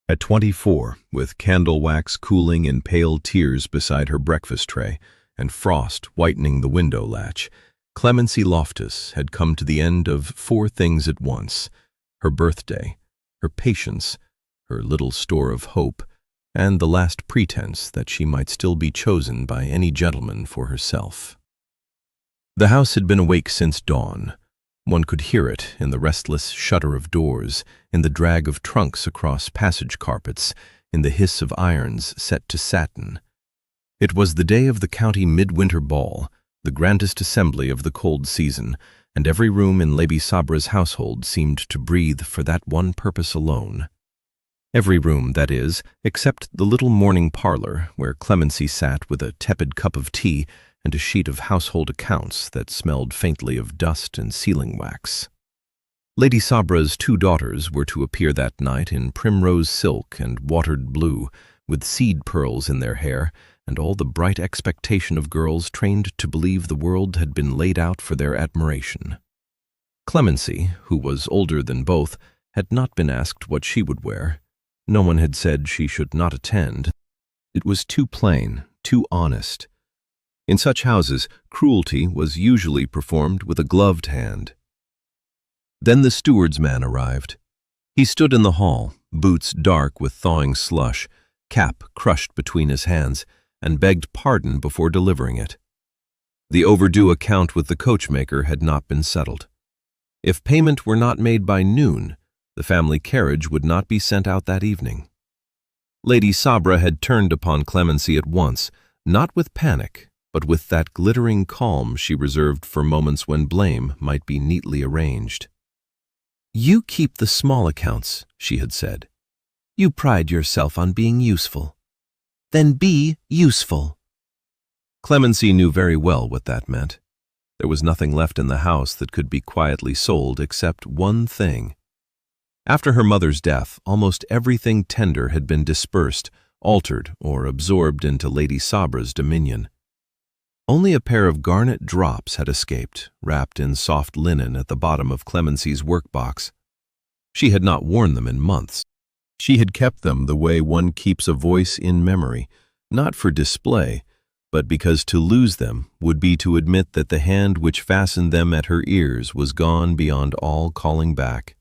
At 24, with candle wax cooling in pale tears beside her breakfast tray and frost whitening the window latch, Clemency Loftus had come to the end of four things at once: her birthday, her patience, her little store of hope, and the last pretense that she might still be chosen by any gentleman for herself. The house had been awake since dawn. One could hear it in the restless shudder of doors, in the drag of trunks across passage carpets, in the hiss of irons set to satin. It was the day of the county Midwinter Ball, the grandest assembly of the cold season, and every room in Lady Sabra's household seemed to breathe for that one purpose alone. Every room, that is, except the little morning parlor where Clemency sat with a tepid cup of tea and a sheet of household accounts that smelled faintly of dust and sealing wax. Lady Sabra's two daughters were to appear that night in primrose silk and watered blue, with seed pearls in their hair, and all the bright expectation of girls trained to believe the world had been laid out for their admiration. Clemency, who was older than both, had not been asked what she would wear. No one had said she should not attend. It was too plain, too honest. In such houses, cruelty was usually performed with a gloved hand. Then the steward's man arrived. He stood in the hall, boots dark with thawing slush, cap crushed between his hands, and begged pardon before delivering it. The overdue account with the coachmaker had not been settled. If payment were not made by noon, the family carriage would not be sent out that evening. Lady Sabra had turned upon Clemency at once, not with panic, but with that glittering calm she reserved for moments when blame might be neatly arranged. "You keep the small accounts," she had said. "You pride yourself on being useful. Then be useful." Clemency knew very well what that meant. There was nothing left in the house that could be quietly sold except one thing. After her mother's death, almost everything tender had been dispersed, altered, or absorbed into Lady Sabra's dominion. Only a pair of garnet drops had escaped, wrapped in soft linen at the bottom of Clemency's workbox. She had not worn them in months. She had kept them the way one keeps a voice in memory, not for display, but because to lose them would be to admit that the hand which fastened them at her ears was gone beyond all calling back.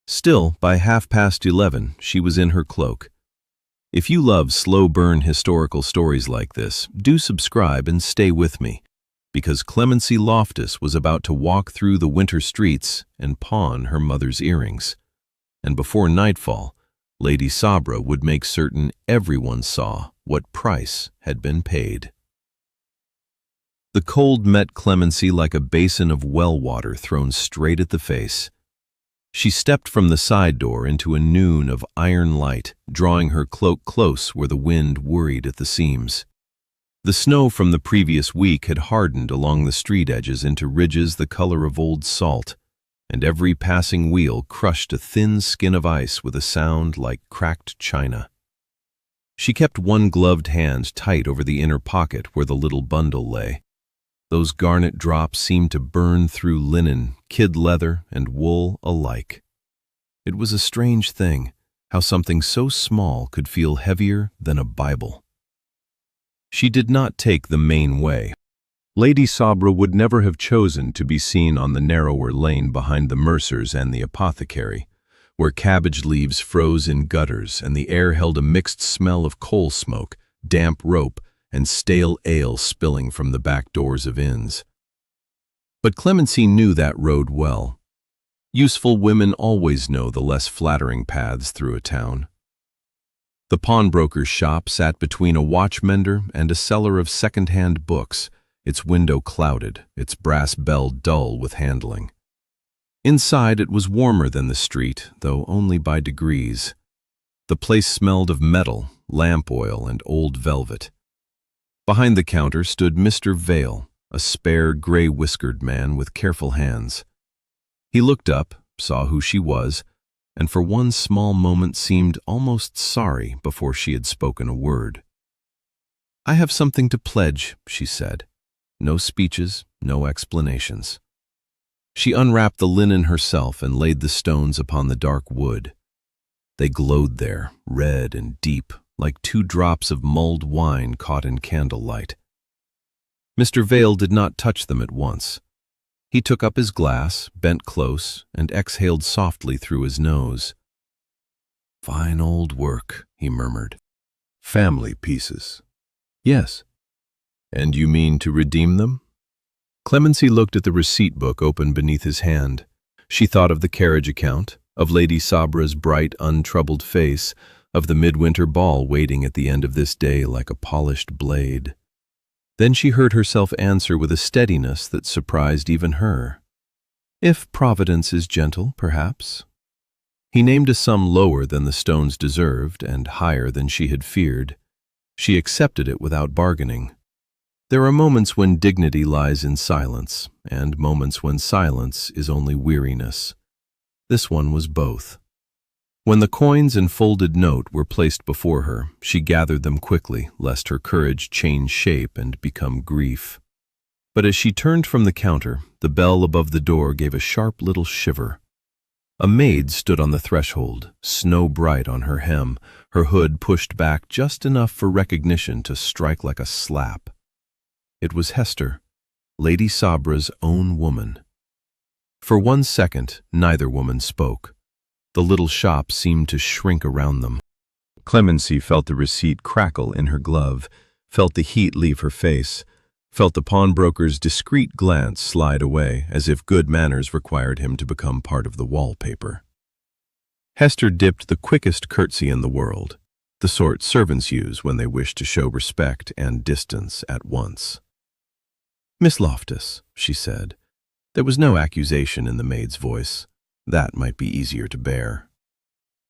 Still, by 11:30, she was in her cloak. If you love slow-burn historical stories like this, do subscribe and stay with me, because Clemency Loftus was about to walk through the winter streets and pawn her mother's earrings. And before nightfall, Lady Sabra would make certain everyone saw what price had been paid. The cold met Clemency like a basin of well water thrown straight at the face. She stepped from the side door into a noon of iron light, drawing her cloak close where the wind worried at the seams. The snow from the previous week had hardened along the street edges into ridges the color of old salt, and every passing wheel crushed a thin skin of ice with a sound like cracked china. She kept one gloved hand tight over the inner pocket where the little bundle lay. Those garnet drops seemed to burn through linen, kid leather, and wool alike. It was a strange thing, how something so small could feel heavier than a Bible. She did not take the main way. Lady Sabra would never have chosen to be seen on the narrower lane behind the mercer's and the apothecary, where cabbage leaves froze in gutters and the air held a mixed smell of coal smoke, damp rope, and stale ale spilling from the back doors of inns. But Clemency knew that road well. Useful women always know the less flattering paths through a town. The pawnbroker's shop sat between a watchmender and a seller of second-hand books, its window clouded, its brass bell dull with handling. Inside it was warmer than the street, though only by degrees. The place smelled of metal, lamp oil, and old velvet. Behind the counter stood Mr. Vale, a spare, gray-whiskered man with careful hands. He looked up, saw who she was, and for one small moment seemed almost sorry before she had spoken a word. "I have something to pledge," she said. No speeches, no explanations. She unwrapped the linen herself and laid the stones upon the dark wood. They glowed there, red and deep, like 2 drops of mulled wine caught in candlelight. Mr. Vale did not touch them at once. He took up his glass, bent close, and exhaled softly through his nose. "Fine old work," he murmured. "Family pieces." "Yes." "And you mean to redeem them?" Clemency looked at the receipt book open beneath his hand. She thought of the carriage account, of Lady Sabra's bright, untroubled face, of the Midwinter Ball waiting at the end of this day like a polished blade. Then she heard herself answer with a steadiness that surprised even her. "If Providence is gentle, perhaps." He named a sum lower than the stones deserved and higher than she had feared. She accepted it without bargaining. There are moments when dignity lies in silence, and moments when silence is only weariness. This one was both. When the coins and folded note were placed before her, she gathered them quickly, lest her courage change shape and become grief. But as she turned from the counter, the bell above the door gave a sharp little shiver. A maid stood on the threshold, snow-bright on her hem, her hood pushed back just enough for recognition to strike like a slap. It was Hester, Lady Sabra's own woman. For 1 second, neither woman spoke. The little shop seemed to shrink around them. Clemency felt the receipt crackle in her glove, felt the heat leave her face, felt the pawnbroker's discreet glance slide away, as if good manners required him to become part of the wallpaper. Hester dipped the quickest curtsy in the world, the sort servants use when they wish to show respect and distance at once. "Miss Loftus," she said. There was no accusation in the maid's voice. That might be easier to bear.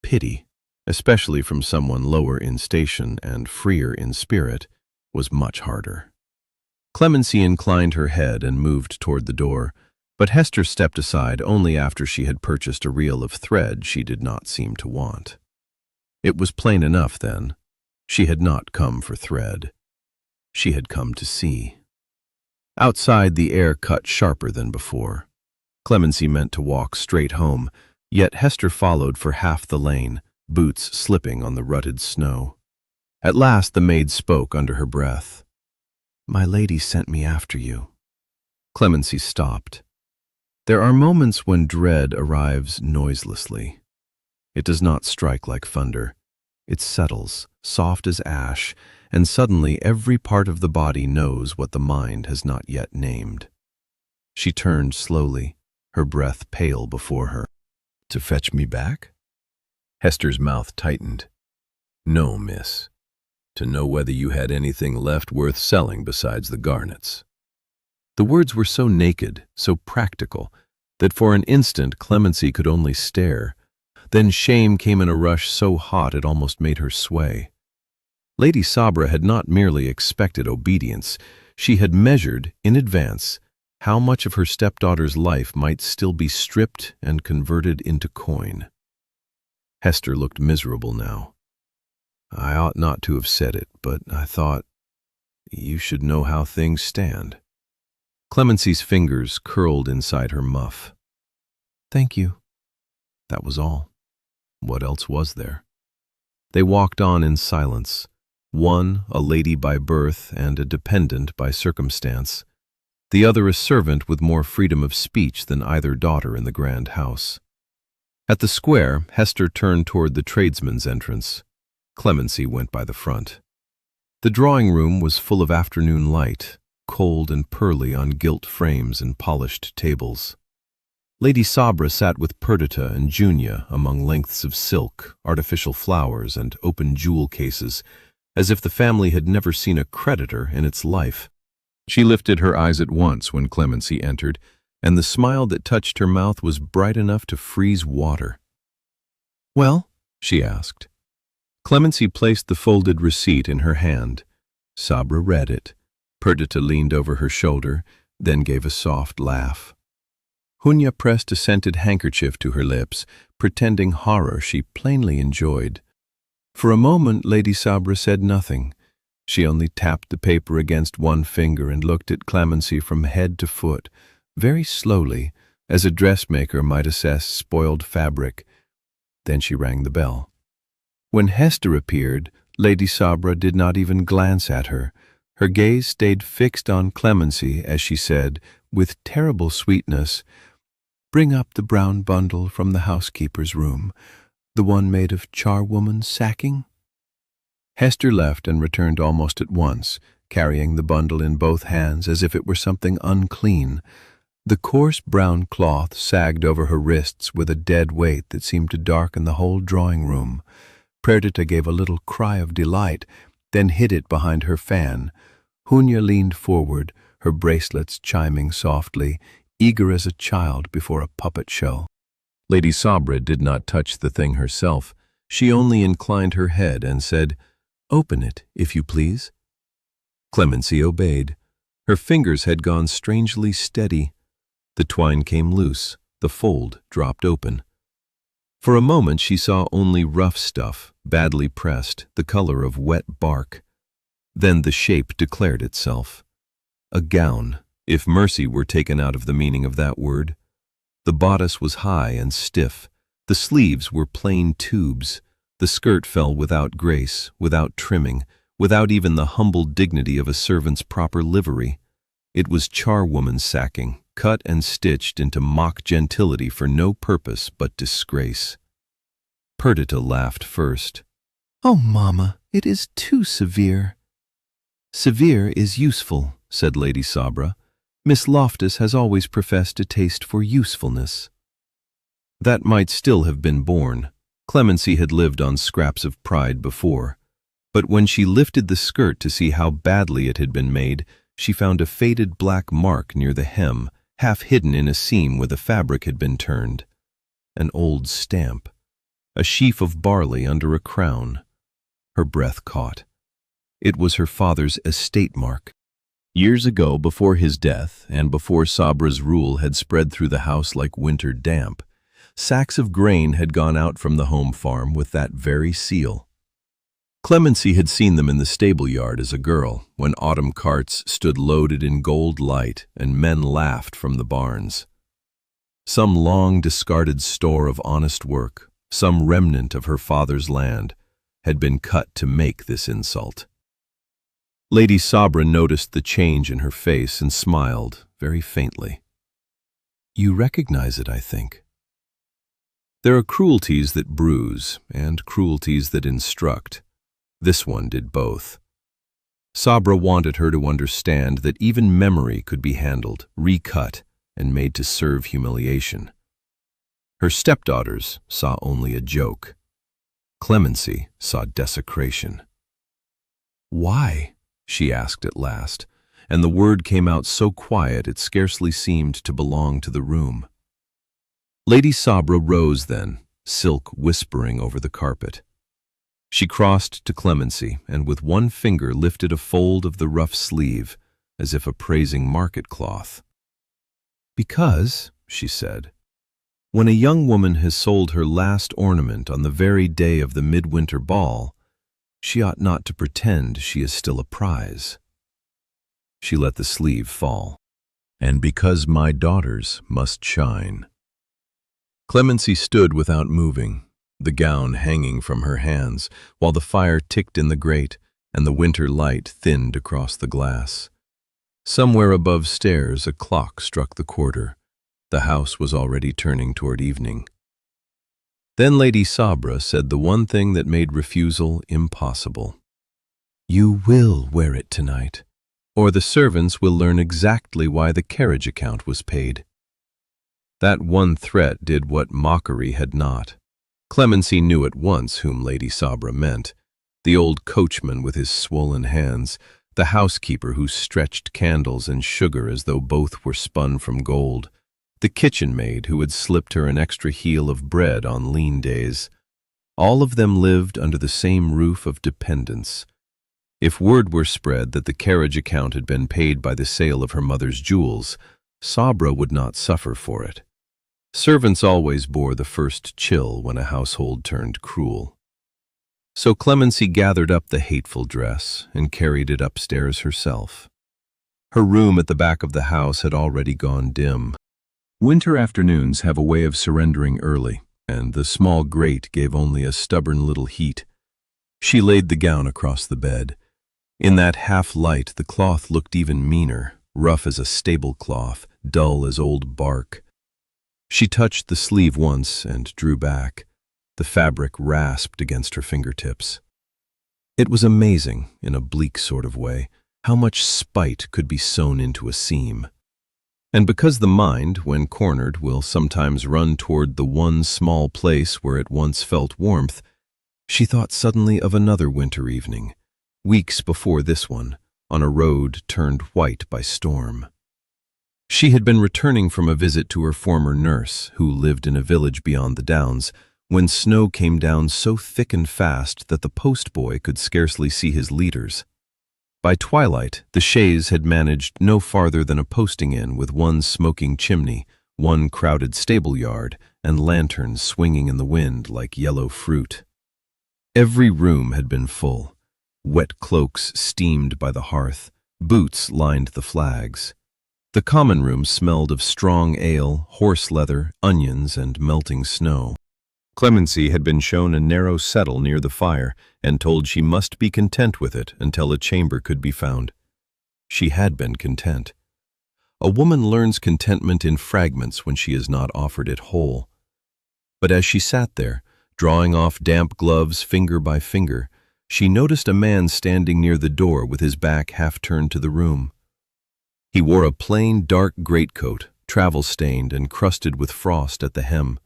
Pity, especially from someone lower in station and freer in spirit, was much harder. Clemency inclined her head and moved toward the door, but Hester stepped aside only after she had purchased a reel of thread she did not seem to want. It was plain enough, then. She had not come for thread. She had come to see. Outside, the air cut sharper than before. Clemency meant to walk straight home, yet Hester followed for half the lane, boots slipping on the rutted snow. At last the maid spoke under her breath. "My lady sent me after you." Clemency stopped. There are moments when dread arrives noiselessly. It does not strike like thunder. It settles, soft as ash, and suddenly every part of the body knows what the mind has not yet named. She turned slowly, her breath pale before her. "To fetch me back?" Hester's mouth tightened. "No, miss. To know whether you had anything left worth selling besides the garnets." The words were so naked, so practical, that for an instant Clemency could only stare. Then shame came in a rush so hot it almost made her sway. Lady Sabra had not merely expected obedience, she had measured, in advance, how much of her stepdaughter's life might still be stripped and converted into coin. Hester looked miserable now. "I ought not to have said it, but I thought you should know how things stand." Clemency's fingers curled inside her muff. "Thank you." That was all. What else was there? They walked on in silence, one a lady by birth and a dependent by circumstance, the other a servant with more freedom of speech than either daughter in the grand house. At the square, Hester turned toward the tradesman's entrance. Clemency went by the front. The drawing-room was full of afternoon light, cold and pearly on gilt frames and polished tables. Lady Sabra sat with Perdita and Junia among lengths of silk, artificial flowers, and open jewel cases, as if the family had never seen a creditor in its life. She lifted her eyes at once when Clemency entered, and the smile that touched her mouth was bright enough to freeze water. "Well?" she asked. Clemency placed the folded receipt in her hand. Sabra read it. Perdita leaned over her shoulder, then gave a soft laugh. Junia pressed a scented handkerchief to her lips, pretending horror she plainly enjoyed. For a moment Lady Sabra said nothing. She only tapped the paper against one finger and looked at Clemency from head to foot, very slowly, as a dressmaker might assess spoiled fabric. Then she rang the bell. When Hester appeared, Lady Sabra did not even glance at her. Her gaze stayed fixed on Clemency as she said, with terrible sweetness, "Bring up the brown bundle from the housekeeper's room, the one made of charwoman's sacking." Hester left and returned almost at once, carrying the bundle in both hands as if it were something unclean. The coarse brown cloth sagged over her wrists with a dead weight that seemed to darken the whole drawing-room. Perdita gave a little cry of delight, then hid it behind her fan. Hunya leaned forward, her bracelets chiming softly, eager as a child before a puppet show. Lady Sabra did not touch the thing herself. She only inclined her head and said, "Open it, if you please." Clemency obeyed. Her fingers had gone strangely steady. The twine came loose, the fold dropped open. For a moment she saw only rough stuff, badly pressed, the color of wet bark. Then the shape declared itself. A gown, if mercy were taken out of the meaning of that word. The bodice was high and stiff. The sleeves were plain tubes. The skirt fell without grace, without trimming, without even the humble dignity of a servant's proper livery. It was charwoman's sacking, cut and stitched into mock gentility for no purpose but disgrace. Perdita laughed first. "Oh, Mamma, it is too severe." "Severe is useful," said Lady Sabra. "Miss Loftus has always professed a taste for usefulness." That might still have been borne. Clemency had lived on scraps of pride before. But when she lifted the skirt to see how badly it had been made, she found a faded black mark near the hem, half hidden in a seam where the fabric had been turned. An old stamp. A sheaf of barley under a crown. Her breath caught. It was her father's estate mark. Years ago, before his death, and before Sabra's rule had spread through the house like winter damp, sacks of grain had gone out from the home farm with that very seal. Clemency had seen them in the stable yard as a girl, when autumn carts stood loaded in gold light and men laughed from the barns. Some long discarded store of honest work, some remnant of her father's land, had been cut to make this insult. Lady Sabra noticed the change in her face and smiled very faintly. "You recognize it, I think." There are cruelties that bruise and cruelties that instruct. This one did both. Sabra wanted her to understand that even memory could be handled, recut, and made to serve humiliation. Her stepdaughters saw only a joke. Clemency saw desecration. "Why?" she asked at last, and the word came out so quiet it scarcely seemed to belong to the room. Lady Sabra rose then, silk whispering over the carpet. She crossed to Clemency and with one finger lifted a fold of the rough sleeve, as if appraising market cloth. "Because," she said, "when a young woman has sold her last ornament on the very day of the Midwinter Ball, she ought not to pretend she is still a prize." She let the sleeve fall. "And because my daughters must shine." Clemency stood without moving, the gown hanging from her hands, while the fire ticked in the grate and the winter light thinned across the glass. Somewhere above stairs a clock struck the quarter. The house was already turning toward evening. Then Lady Sabra said the one thing that made refusal impossible. "You will wear it tonight, or the servants will learn exactly why the carriage account was paid." That one threat did what mockery had not. Clemency knew at once whom Lady Sabra meant. The old coachman with his swollen hands, the housekeeper who stretched candles and sugar as though both were spun from gold, the kitchen maid who had slipped her an extra heel of bread on lean days. All of them lived under the same roof of dependence. If word were spread that the carriage account had been paid by the sale of her mother's jewels, Sabra would not suffer for it. Servants always bore the first chill when a household turned cruel. So Clemency gathered up the hateful dress and carried it upstairs herself. Her room at the back of the house had already gone dim. Winter afternoons have a way of surrendering early, and the small grate gave only a stubborn little heat. She laid the gown across the bed. In that half-light, the cloth looked even meaner, rough as a stable cloth, dull as old bark. She touched the sleeve once and drew back. The fabric rasped against her fingertips. It was amazing, in a bleak sort of way, how much spite could be sewn into a seam. And because the mind, when cornered, will sometimes run toward the one small place where it once felt warmth, she thought suddenly of another winter evening, weeks before this one, on a road turned white by storm. She had been returning from a visit to her former nurse, who lived in a village beyond the downs, when snow came down so thick and fast that the postboy could scarcely see his leaders. By twilight, the chaise had managed no farther than a posting inn with one smoking chimney, one crowded stable yard, and lanterns swinging in the wind like yellow fruit. Every room had been full. Wet cloaks steamed by the hearth, boots lined the flags. The common room smelled of strong ale, horse leather, onions, and melting snow. Clemency had been shown a narrow settle near the fire and told she must be content with it until a chamber could be found. She had been content. A woman learns contentment in fragments when she is not offered it whole. But as she sat there, drawing off damp gloves finger by finger, she noticed a man standing near the door with his back half turned to the room. He wore a plain, dark greatcoat, travel-stained and crusted with frost at the hem.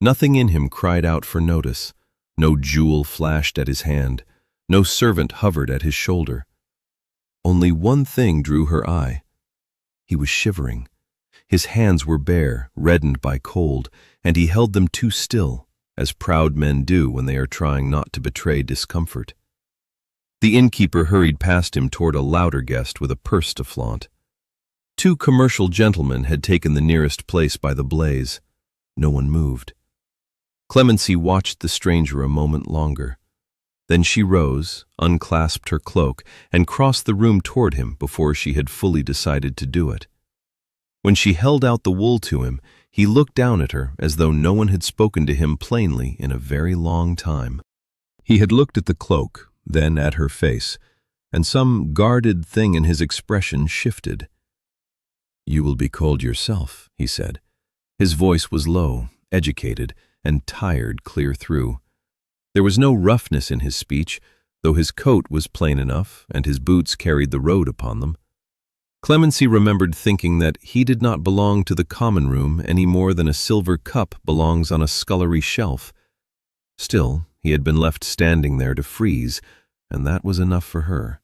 Nothing in him cried out for notice. No jewel flashed at his hand. No servant hovered at his shoulder. Only one thing drew her eye. He was shivering. His hands were bare, reddened by cold, and he held them too still, as proud men do when they are trying not to betray discomfort. The innkeeper hurried past him toward a louder guest with a purse to flaunt. 2 commercial gentlemen had taken the nearest place by the blaze. No one moved. Clemency watched the stranger a moment longer. Then she rose, unclasped her cloak, and crossed the room toward him before she had fully decided to do it. When she held out the wool to him, he looked down at her as though no one had spoken to him plainly in a very long time. He had looked at the cloak, then at her face, and some guarded thing in his expression shifted. "You will be cold yourself," he said. His voice was low, educated, and tired clear through. There was no roughness in his speech, though his coat was plain enough and his boots carried the road upon them. Clemency remembered thinking that he did not belong to the common room any more than a silver cup belongs on a scullery shelf. Still, he had been left standing there to freeze, and that was enough for her.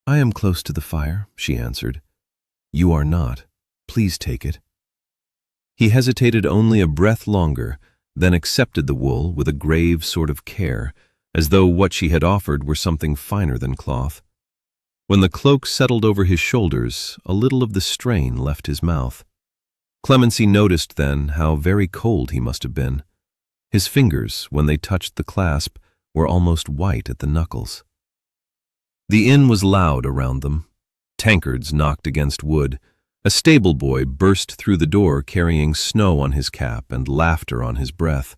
"I am close to the fire," she answered. "You are not. Please take it." He hesitated only a breath longer, then accepted the wool with a grave sort of care, as though what she had offered were something finer than cloth. When the cloak settled over his shoulders, a little of the strain left his mouth. Clemency noticed then how very cold he must have been. His fingers, when they touched the clasp, were almost white at the knuckles. The inn was loud around them. Tankards knocked against wood. A stable boy burst through the door carrying snow on his cap and laughter on his breath.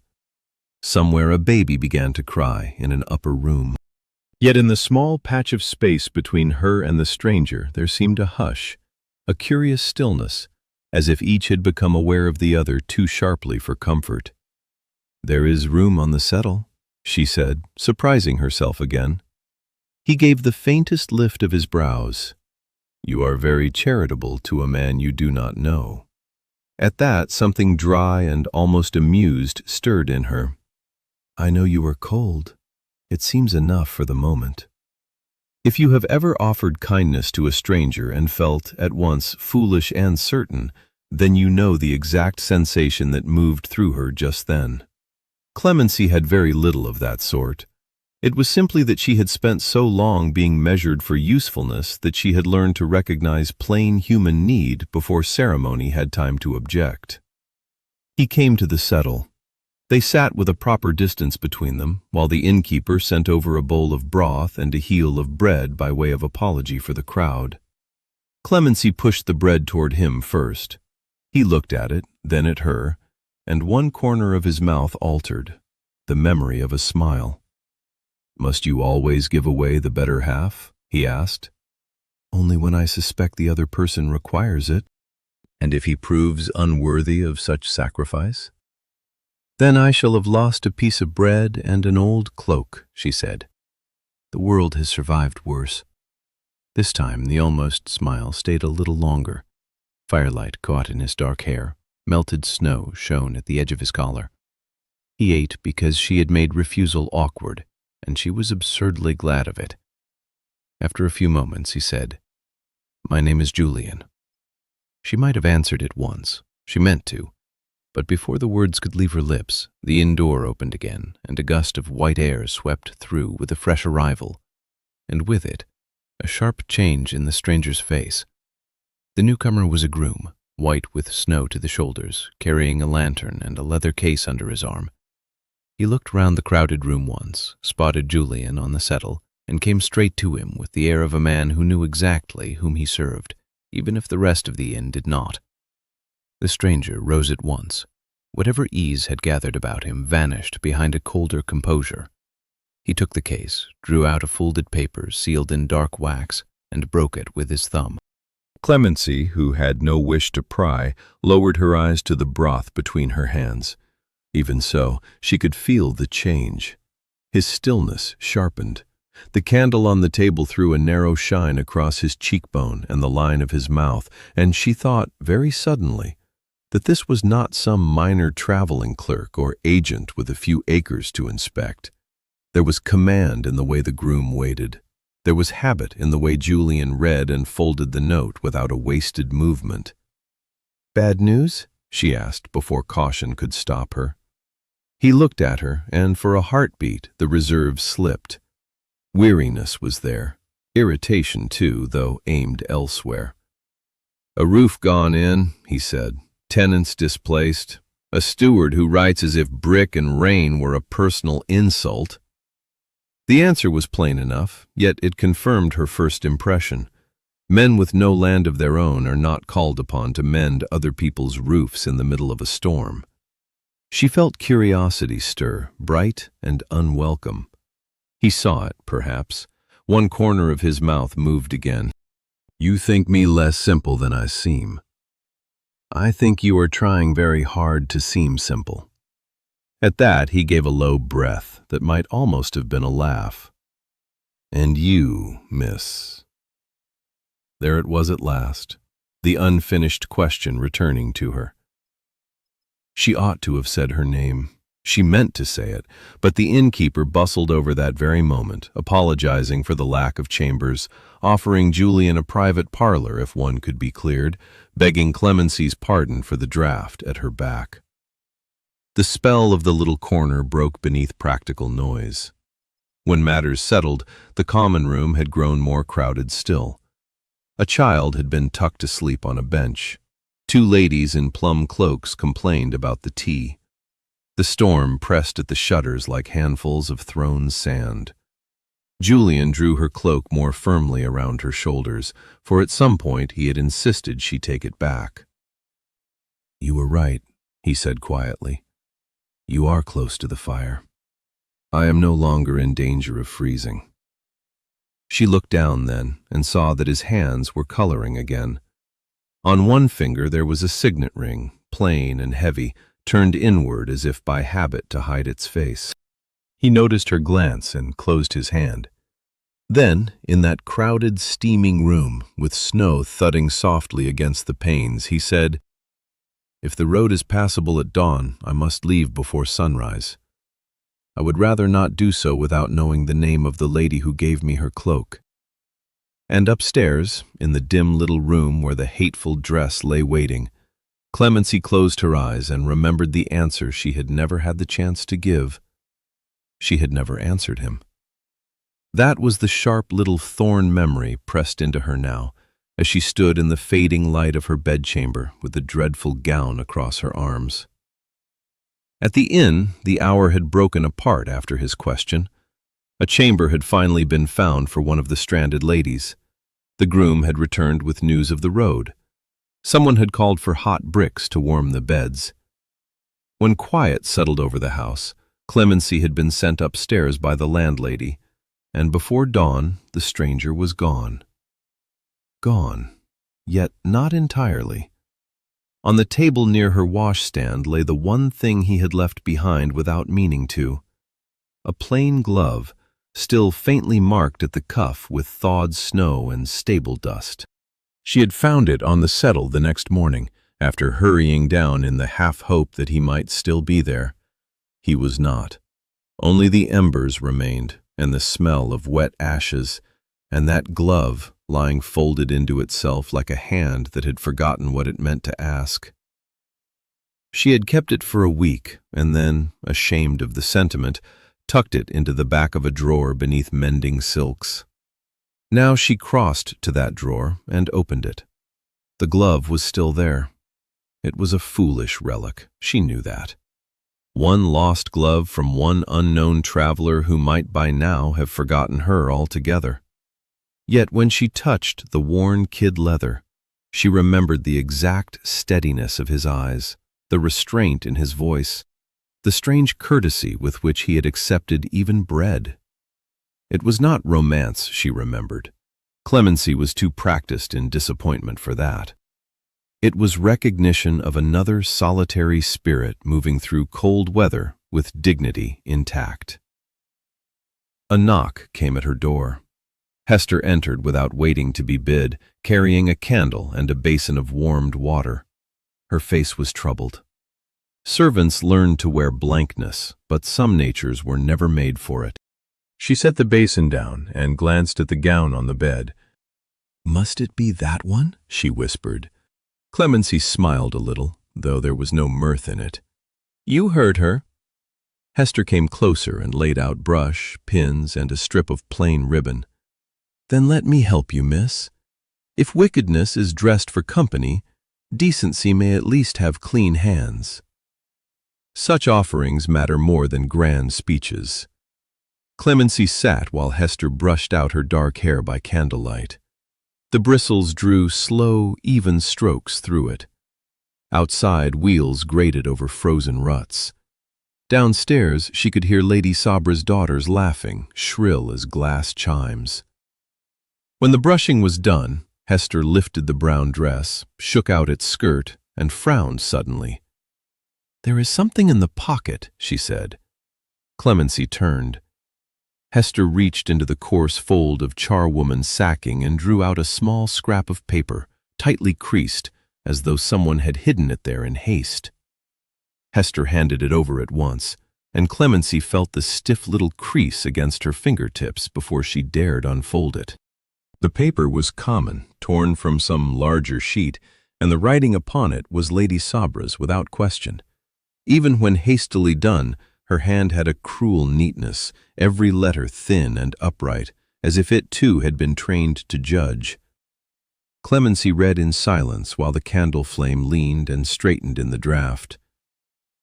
Somewhere a baby began to cry in an upper room. Yet in the small patch of space between her and the stranger there seemed a hush, a curious stillness, as if each had become aware of the other too sharply for comfort. "There is room on the settle," she said, surprising herself again. He gave the faintest lift of his brows. "You are very charitable to a man you do not know." At that, something dry and almost amused stirred in her. "I know you are cold. It seems enough for the moment." If you have ever offered kindness to a stranger and felt, at once, foolish and certain, then you know the exact sensation that moved through her just then. Clemency had very little of that sort. It was simply that she had spent so long being measured for usefulness that she had learned to recognize plain human need before ceremony had time to object. He came to the settle. They sat with a proper distance between them, while the innkeeper sent over a bowl of broth and a heel of bread by way of apology for the crowd. Clemency pushed the bread toward him first. He looked at it, then at her, and one corner of his mouth altered, the memory of a smile. "Must you always give away the better half?" he asked. "Only when I suspect the other person requires it." "And if he proves unworthy of such sacrifice?" "Then I shall have lost a piece of bread and an old cloak," she said. "The world has survived worse." This time the almost smile stayed a little longer. Firelight caught in his dark hair. Melted snow shone at the edge of his collar. He ate because she had made refusal awkward, and she was absurdly glad of it. After a few moments, he said, "My name is Julian." She might have answered it once. She meant to. But before the words could leave her lips, the inn door opened again, and a gust of white air swept through with a fresh arrival, and with it, a sharp change in the stranger's face. The newcomer was a groom, white with snow to the shoulders, carrying a lantern and a leather case under his arm. He looked round the crowded room once, spotted Julian on the settle, and came straight to him with the air of a man who knew exactly whom he served, even if the rest of the inn did not. The stranger rose at once. Whatever ease had gathered about him vanished behind a colder composure. He took the case, drew out a folded paper sealed in dark wax, and broke it with his thumb. Clemency, who had no wish to pry, lowered her eyes to the broth between her hands. Even so, she could feel the change. His stillness sharpened. The candle on the table threw a narrow shine across his cheekbone and the line of his mouth, and she thought, very suddenly, that this was not some minor traveling clerk or agent with a few acres to inspect. There was command in the way the groom waited. There was habit in the way Julian read and folded the note without a wasted movement. "Bad news?" she asked before caution could stop her. He looked at her, and for a heartbeat the reserve slipped. Weariness was there, irritation too, though aimed elsewhere. "A roof gone in," he said, "tenants displaced, a steward who writes as if brick and rain were a personal insult." The answer was plain enough, yet it confirmed her first impression. Men with no land of their own are not called upon to mend other people's roofs in the middle of a storm. She felt curiosity stir, bright and unwelcome. He saw it, perhaps. One corner of his mouth moved again. "You think me less simple than I seem." "I think you are trying very hard to seem simple." At that, he gave a low breath that might almost have been a laugh. "And you, miss?" There it was at last, the unfinished question returning to her. She ought to have said her name. She meant to say it, but the innkeeper bustled over that very moment, apologizing for the lack of chambers, offering Julian a private parlor if one could be cleared, begging Clemency's pardon for the draught at her back. The spell of the little corner broke beneath practical noise. When matters settled, the common room had grown more crowded still. A child had been tucked asleep on a bench. Two ladies in plum cloaks complained about the tea. The storm pressed at the shutters like handfuls of thrown sand. Julian drew her cloak more firmly around her shoulders, for at some point he had insisted she take it back. "You were right," he said quietly. "You are close to the fire. I am no longer in danger of freezing." She looked down then and saw that his hands were coloring again. On one finger there was a signet ring, plain and heavy, turned inward as if by habit to hide its face. He noticed her glance and closed his hand. Then, in that crowded, steaming room, with snow thudding softly against the panes, he said, "If the road is passable at dawn, I must leave before sunrise. I would rather not do so without knowing the name of the lady who gave me her cloak." And upstairs, in the dim little room where the hateful dress lay waiting, Clemency closed her eyes and remembered the answer she had never had the chance to give. She had never answered him. That was the sharp little thorn memory pressed into her now, as she stood in the fading light of her bedchamber with the dreadful gown across her arms. At the inn, the hour had broken apart after his question. A chamber had finally been found for one of the stranded ladies. The groom had returned with news of the road. Someone had called for hot bricks to warm the beds. When quiet settled over the house, Clemency had been sent upstairs by the landlady, and before dawn the stranger was gone. Gone, yet not entirely. On the table near her washstand lay the one thing he had left behind without meaning to: a plain glove, still faintly marked at the cuff with thawed snow and stable dust. She had found it on the settle the next morning, after hurrying down in the half-hope that he might still be there. He was not. Only the embers remained, and the smell of wet ashes, and that glove lying folded into itself like a hand that had forgotten what it meant to ask. She had kept it for a week, and then, ashamed of the sentiment, tucked it into the back of a drawer beneath mending silks. Now she crossed to that drawer and opened it. The glove was still there. It was a foolish relic, she knew that. One lost glove from one unknown traveler who might by now have forgotten her altogether. Yet when she touched the worn kid leather, she remembered the exact steadiness of his eyes, the restraint in his voice, the strange courtesy with which he had accepted even bread. It was not romance, she remembered. Clemency was too practiced in disappointment for that. It was recognition of another solitary spirit moving through cold weather with dignity intact. A knock came at her door. Hester entered without waiting to be bid, carrying a candle and a basin of warmed water. Her face was troubled. Servants learned to wear blankness, but some natures were never made for it. She set the basin down and glanced at the gown on the bed. "Must it be that one?" she whispered. Clemency smiled a little, though there was no mirth in it. "You heard her." Hester came closer and laid out brush, pins, and a strip of plain ribbon. "Then let me help you, miss. If wickedness is dressed for company, decency may at least have clean hands." Such offerings matter more than grand speeches. Clemency sat while Hester brushed out her dark hair by candlelight. The bristles drew slow, even strokes through it. Outside, wheels grated over frozen ruts. Downstairs, she could hear Lady Sabra's daughters laughing, shrill as glass chimes. When the brushing was done, Hester lifted the brown dress, shook out its skirt, and frowned suddenly. "There is something in the pocket," she said. Clemency turned. Hester reached into the coarse fold of charwoman sacking and drew out a small scrap of paper, tightly creased, as though someone had hidden it there in haste. Hester handed it over at once, and Clemency felt the stiff little crease against her fingertips before she dared unfold it. The paper was common, torn from some larger sheet, and the writing upon it was Lady Sabra's without question. Even when hastily done, her hand had a cruel neatness, every letter thin and upright, as if it too had been trained to judge. Clemency read in silence while the candle flame leaned and straightened in the draught.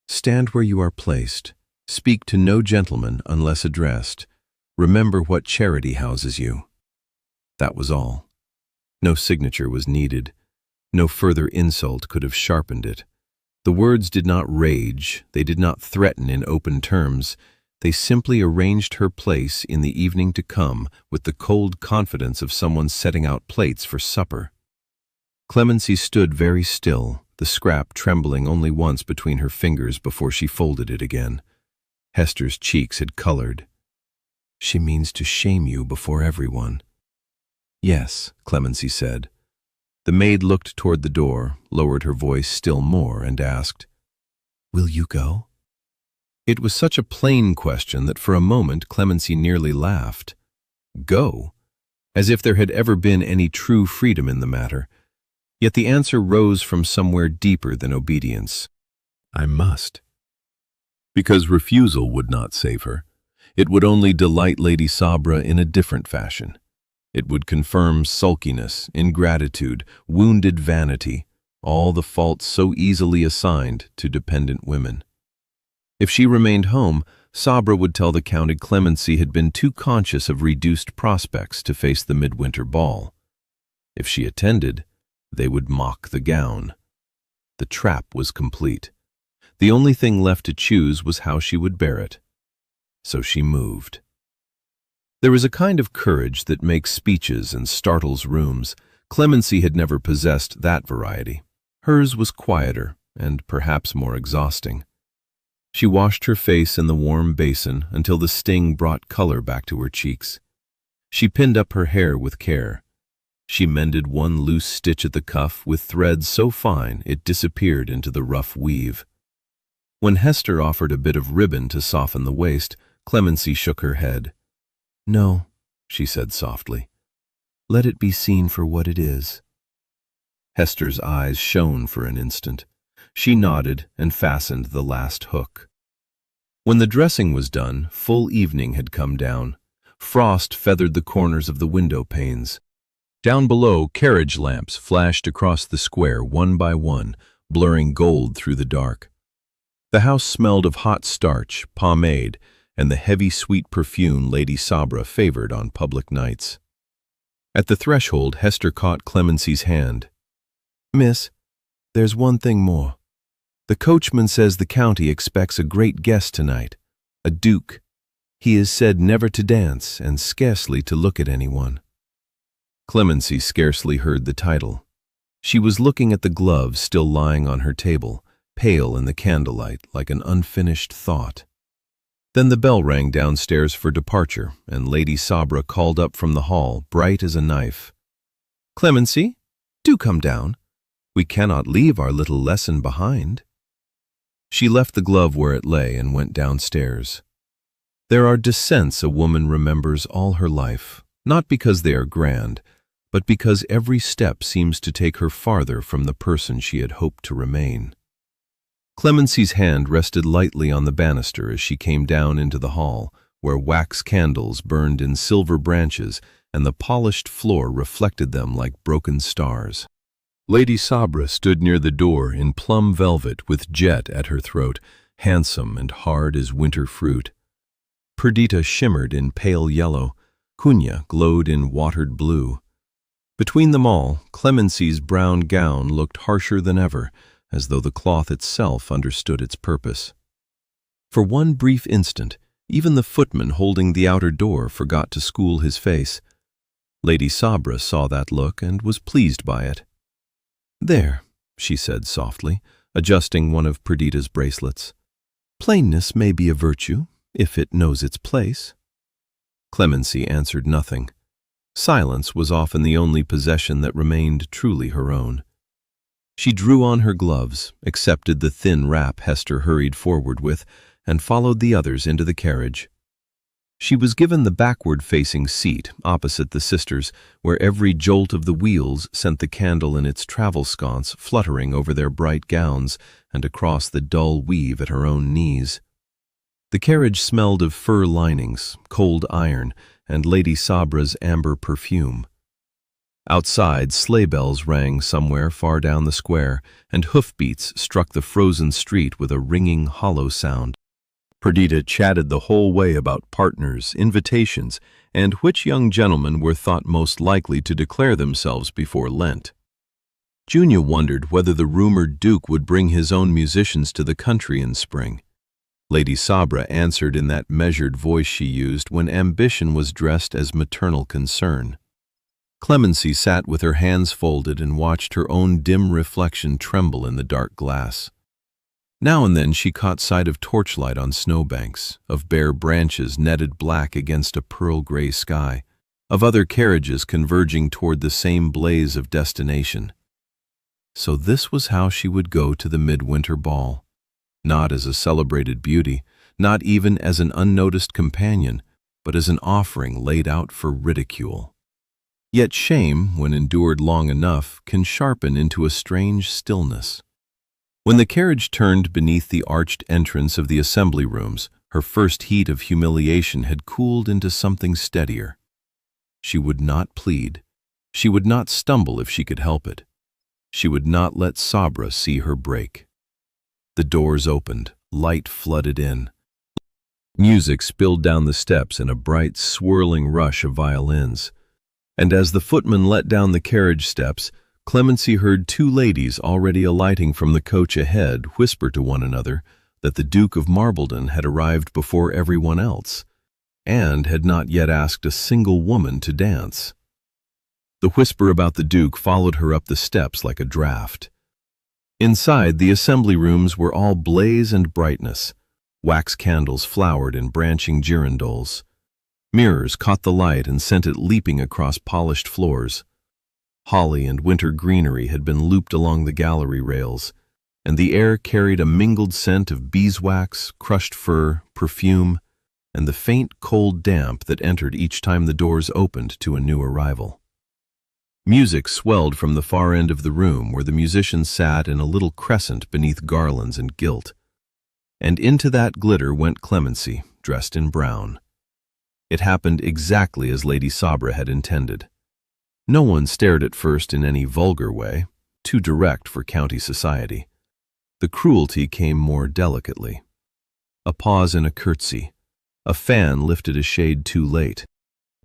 "Stand where you are placed. Speak to no gentleman unless addressed. Remember what charity houses you." That was all. No signature was needed. No further insult could have sharpened it. The words did not rage, they did not threaten in open terms, they simply arranged her place in the evening to come with the cold confidence of someone setting out plates for supper. Clemency stood very still, the scrap trembling only once between her fingers before she folded it again. Hester's cheeks had colored. "She means to shame you before everyone." "Yes," Clemency said. The maid looked toward the door, lowered her voice still more, and asked, "Will you go?" It was such a plain question that for a moment Clemency nearly laughed. Go? As if there had ever been any true freedom in the matter. Yet the answer rose from somewhere deeper than obedience. "I must." Because refusal would not save her. It would only delight Lady Sabra in a different fashion. It would confirm sulkiness, ingratitude, wounded vanity, all the faults so easily assigned to dependent women. If she remained home, Sabra would tell the Count Clemency had been too conscious of reduced prospects to face the Midwinter Ball. If she attended, they would mock the gown. The trap was complete. The only thing left to choose was how she would bear it. So she moved. There is a kind of courage that makes speeches and startles rooms. Clemency had never possessed that variety. Hers was quieter and perhaps more exhausting. She washed her face in the warm basin until the sting brought color back to her cheeks. She pinned up her hair with care. She mended one loose stitch at the cuff with thread so fine it disappeared into the rough weave. When Hester offered a bit of ribbon to soften the waist, Clemency shook her head. "No," she said softly. "Let it be seen for what it is." Hester's eyes shone for an instant. She nodded and fastened the last hook. When the dressing was done, full evening had come down. Frost feathered the corners of the window panes. Down below, carriage lamps flashed across the square one by one, blurring gold through the dark. The house smelled of hot starch, pomade, and the heavy sweet perfume Lady Sabra favored on public nights. At the threshold, Hester caught Clemency's hand. "Miss, there's one thing more. The coachman says the county expects a great guest tonight, a duke. He is said never to dance and scarcely to look at anyone." Clemency scarcely heard the title. She was looking at the gloves still lying on her table, pale in the candlelight like an unfinished thought. Then the bell rang downstairs for departure, and Lady Sabra called up from the hall, bright as a knife. "Clemency, do come down. We cannot leave our little lesson behind." She left the glove where it lay and went downstairs. There are descents a woman remembers all her life, not because they are grand, but because every step seems to take her farther from the person she had hoped to remain. Clemency's hand rested lightly on the banister as she came down into the hall, where wax candles burned in silver branches and the polished floor reflected them like broken stars. Lady Sabra stood near the door in plum velvet with jet at her throat, handsome and hard as winter fruit. Perdita shimmered in pale yellow, Cunha glowed in watered blue. Between them all, Clemency's brown gown looked harsher than ever, as though the cloth itself understood its purpose. For one brief instant, even the footman holding the outer door forgot to school his face. Lady Sabra saw that look and was pleased by it. "There," she said softly, adjusting one of Perdita's bracelets. "Plainness may be a virtue, if it knows its place." Clemency answered nothing. Silence was often the only possession that remained truly her own. She drew on her gloves, accepted the thin wrap Hester hurried forward with, and followed the others into the carriage. She was given the backward-facing seat opposite the sisters, where every jolt of the wheels sent the candle in its travel sconce fluttering over their bright gowns and across the dull weave at her own knees. The carriage smelled of fur linings, cold iron, and Lady Sabra's amber perfume. Outside, sleigh bells rang somewhere far down the square, and hoofbeats struck the frozen street with a ringing, hollow sound. Perdita chatted the whole way about partners, invitations, and which young gentlemen were thought most likely to declare themselves before Lent. Junia wondered whether the rumored Duke would bring his own musicians to the country in spring. Lady Sabra answered in that measured voice she used when ambition was dressed as maternal concern. Clemency sat with her hands folded and watched her own dim reflection tremble in the dark glass. Now and then she caught sight of torchlight on snowbanks, of bare branches netted black against a pearl-gray sky, of other carriages converging toward the same blaze of destination. So this was how she would go to the Midwinter Ball. Not as a celebrated beauty, not even as an unnoticed companion, but as an offering laid out for ridicule. Yet shame, when endured long enough, can sharpen into a strange stillness. When the carriage turned beneath the arched entrance of the assembly rooms, her first heat of humiliation had cooled into something steadier. She would not plead. She would not stumble if she could help it. She would not let Sabra see her break. The doors opened, light flooded in. Music spilled down the steps in a bright, swirling rush of violins. And as the footman let down the carriage steps, Clemency heard two ladies already alighting from the coach ahead whisper to one another that the Duke of Marbledon had arrived before everyone else, and had not yet asked a single woman to dance. The whisper about the Duke followed her up the steps like a draft. Inside, the assembly rooms were all blaze and brightness. Wax candles flowered in branching girandoles. Mirrors caught the light and sent it leaping across polished floors. Holly and winter greenery had been looped along the gallery rails, and the air carried a mingled scent of beeswax, crushed fir, perfume, and the faint cold damp that entered each time the doors opened to a new arrival. Music swelled from the far end of the room where the musicians sat in a little crescent beneath garlands and gilt, and into that glitter went Clemency, dressed in brown. It happened exactly as Lady Sabra had intended. No one stared at first in any vulgar way, too direct for county society. The cruelty came more delicately. A pause and a curtsy. A fan lifted a shade too late.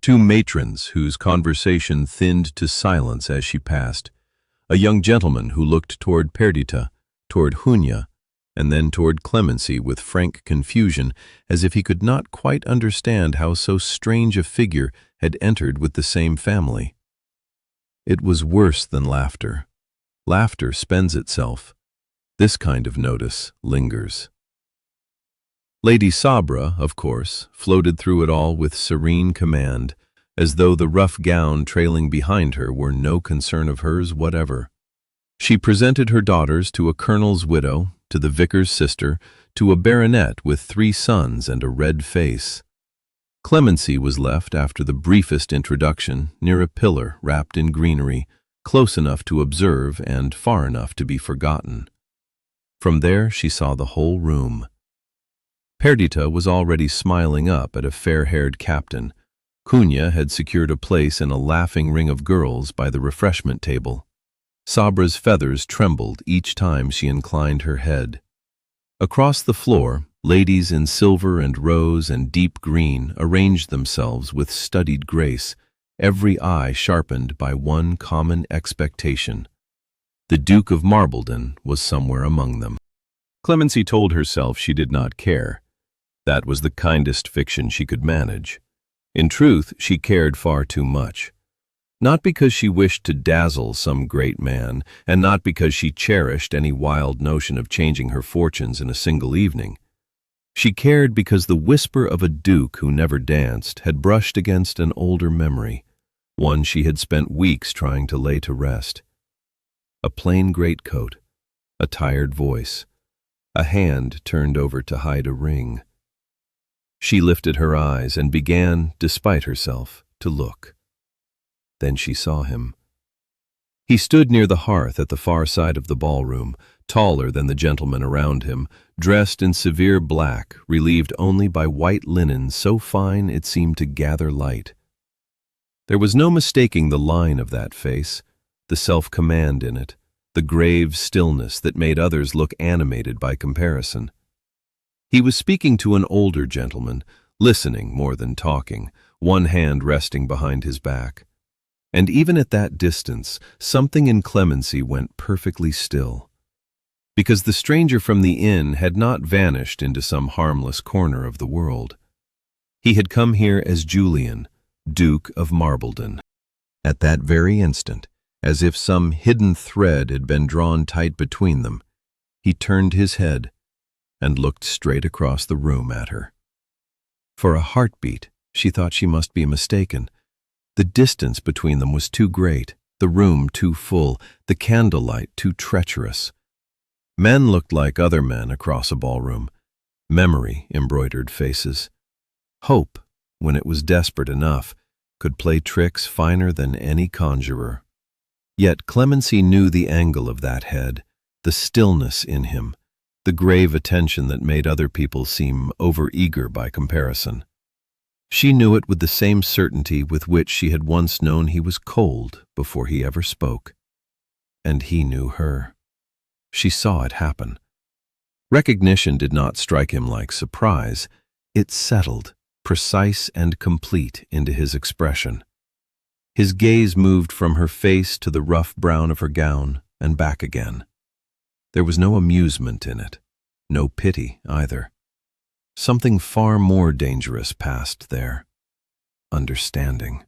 Two matrons whose conversation thinned to silence as she passed. A young gentleman who looked toward Perdita, toward Hunya, and then toward Clemency with frank confusion, as if he could not quite understand how so strange a figure had entered with the same family. It was worse than laughter. Laughter spends itself. This kind of notice lingers. Lady Sabra, of course, floated through it all with serene command, as though the rough gown trailing behind her were no concern of hers whatever. She presented her daughters to a colonel's widow, to the vicar's sister, to a baronet with 3 sons and a red face. Clemency was left after the briefest introduction near a pillar wrapped in greenery, close enough to observe and far enough to be forgotten. From there she saw the whole room. Perdita was already smiling up at a fair-haired captain. Cunha had secured a place in a laughing ring of girls by the refreshment table. Sabra's feathers trembled each time she inclined her head. Across the floor, ladies in silver and rose and deep green arranged themselves with studied grace, every eye sharpened by one common expectation. The Duke of Marbledon was somewhere among them. Clemency told herself she did not care. That was the kindest fiction she could manage. In truth, she cared far too much. Not because she wished to dazzle some great man, and not because she cherished any wild notion of changing her fortunes in a single evening. She cared because the whisper of a duke who never danced had brushed against an older memory, one she had spent weeks trying to lay to rest. A plain greatcoat, a tired voice, a hand turned over to hide a ring. She lifted her eyes and began, despite herself, to look. Then she saw him. He stood near the hearth at the far side of the ballroom, taller than the gentlemen around him, dressed in severe black, relieved only by white linen so fine it seemed to gather light. There was no mistaking the line of that face, the self-command in it, the grave stillness that made others look animated by comparison. He was speaking to an older gentleman, listening more than talking, one hand resting behind his back. And even at that distance, something in Clemency went perfectly still. Because the stranger from the inn had not vanished into some harmless corner of the world. He had come here as Julian, Duke of Marbledon. At that very instant, as if some hidden thread had been drawn tight between them, he turned his head and looked straight across the room at her. For a heartbeat, she thought she must be mistaken. The distance between them was too great, the room too full, the candlelight too treacherous. Men looked like other men across a ballroom, memory-embroidered faces. Hope, when it was desperate enough, could play tricks finer than any conjurer. Yet Clemency knew the angle of that head, the stillness in him, the grave attention that made other people seem over-eager by comparison. She knew it with the same certainty with which she had once known he was cold before he ever spoke. And he knew her. She saw it happen. Recognition did not strike him like surprise. It settled, precise and complete, into his expression. His gaze moved from her face to the rough brown of her gown and back again. There was no amusement in it, no pity either. Something far more dangerous passed there. Understanding.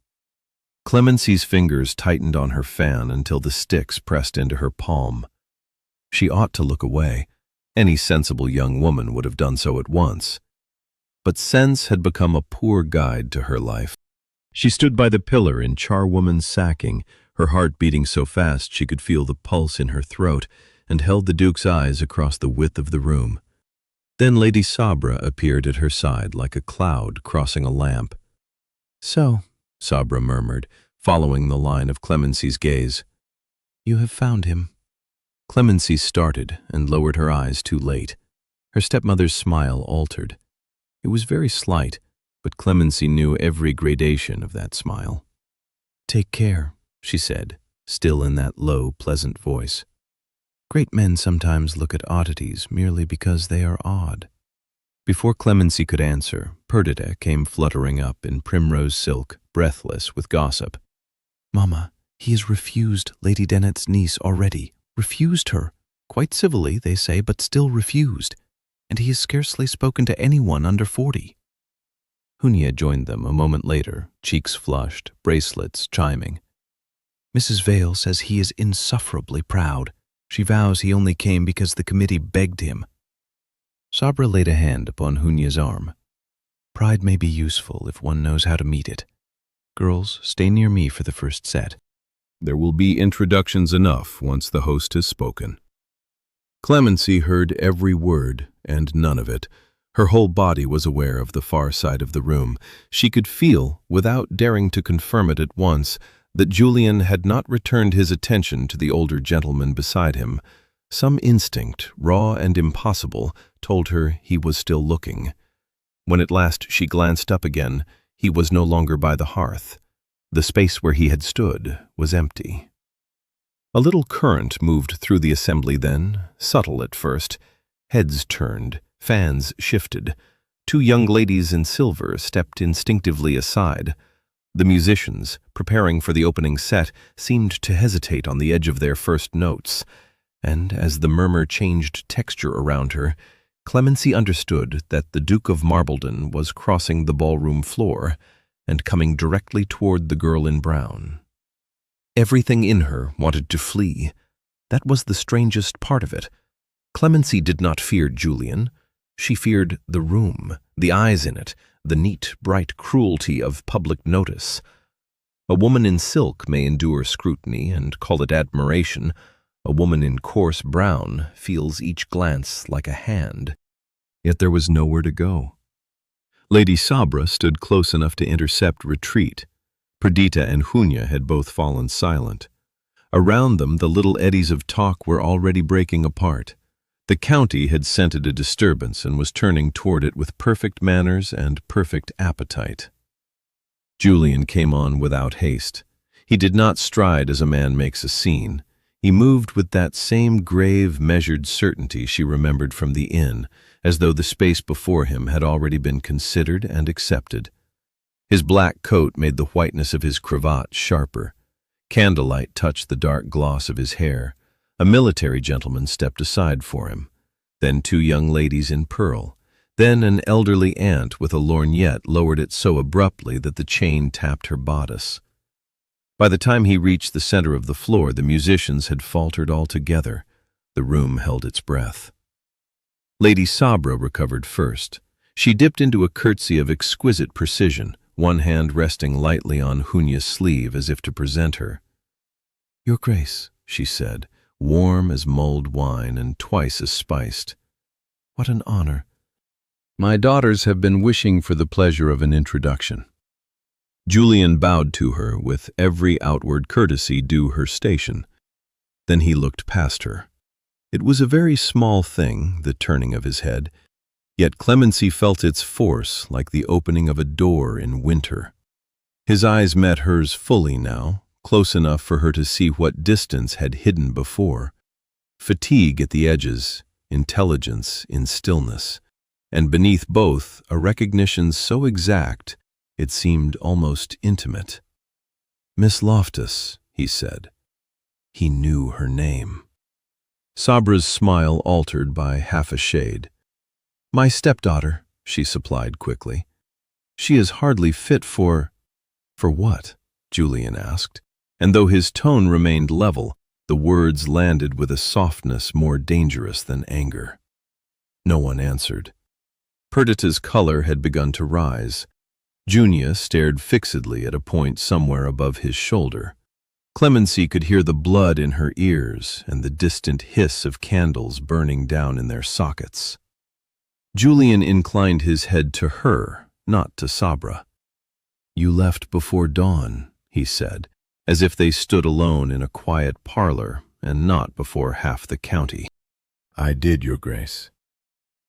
Clemency's fingers tightened on her fan until the sticks pressed into her palm. She ought to look away. Any sensible young woman would have done so at once. But sense had become a poor guide to her life. She stood by the pillar in charwoman's sacking, her heart beating so fast she could feel the pulse in her throat, and held the Duke's eyes across the width of the room. Then Lady Sabra appeared at her side like a cloud crossing a lamp. "So," Sabra murmured, following the line of Clemency's gaze, "you have found him." Clemency started and lowered her eyes too late. Her stepmother's smile altered. It was very slight, but Clemency knew every gradation of that smile. "Take care," she said, still in that low, pleasant voice. "Great men sometimes look at oddities merely because they are odd." Before Clemency could answer, Perdita came fluttering up in primrose silk, breathless with gossip. "Mamma, he has refused Lady Dennet's niece already. Refused her. Quite civilly, they say, but still refused. And he has scarcely spoken to anyone under 40. Hunya joined them a moment later, cheeks flushed, bracelets chiming. "Mrs. Vale says he is insufferably proud. She vows he only came because the committee begged him." Sabra laid a hand upon Hunya's arm. "Pride may be useful if one knows how to meet it. Girls, stay near me for the first set. There will be introductions enough once the host has spoken." Clemency heard every word, and none of it. Her whole body was aware of the far side of the room. She could feel, without daring to confirm it at once, that Julian had not returned his attention to the older gentleman beside him. Some instinct, raw and impossible, told her he was still looking. When at last she glanced up again, he was no longer by the hearth. The space where he had stood was empty. A little current moved through the assembly then, subtle at first. Heads turned, fans shifted. 2 young ladies in silver stepped instinctively aside. The musicians, preparing for the opening set, seemed to hesitate on the edge of their first notes, and as the murmur changed texture around her, Clemency understood that the Duke of Marbledon was crossing the ballroom floor and coming directly toward the girl in brown. Everything in her wanted to flee. That was the strangest part of it. Clemency did not fear Julian. She feared the room, the eyes in it, the neat, bright cruelty of public notice. A woman in silk may endure scrutiny and call it admiration. A woman in coarse brown feels each glance like a hand. Yet there was nowhere to go. Lady Sabra stood close enough to intercept retreat. Perdita and Hunya had both fallen silent. Around them the little eddies of talk were already breaking apart. The county had scented a disturbance and was turning toward it with perfect manners and perfect appetite. Julian came on without haste. He did not stride as a man makes a scene. He moved with that same grave, measured certainty she remembered from the inn, as though the space before him had already been considered and accepted. His black coat made the whiteness of his cravat sharper. Candlelight touched the dark gloss of his hair. A military gentleman stepped aside for him. Then 2 young ladies in pearl. Then an elderly aunt with a lorgnette lowered it so abruptly that the chain tapped her bodice. By the time he reached the center of the floor, the musicians had faltered altogether. The room held its breath. Lady Sabra recovered first. She dipped into a curtsy of exquisite precision, one hand resting lightly on Hunya's sleeve as if to present her. "Your Grace," she said, warm as mulled wine and twice as spiced. "What an honor." "My daughters have been wishing for the pleasure of an introduction." Julian bowed to her with every outward courtesy due her station. Then he looked past her. It was a very small thing, the turning of his head, yet Clemency felt its force like the opening of a door in winter. His eyes met hers fully now, close enough for her to see what distance had hidden before. Fatigue at the edges, intelligence in stillness, and beneath both a recognition so exact it seemed almost intimate. "Miss Loftus," he said. He knew her name. Sabra's smile altered by half a shade. "My stepdaughter," she supplied quickly. She is hardly fit for— For what? Julian asked, and though his tone remained level, the words landed with a softness more dangerous than anger. No one answered. Perdita's color had begun to rise. Junia stared fixedly at a point somewhere above his shoulder. Clemency could hear the blood in her ears and the distant hiss of candles burning down in their sockets. Julian inclined his head to her, not to Sabra. "You left before dawn," he said, as if they stood alone in a quiet parlor and not before half the county. "I did, Your Grace."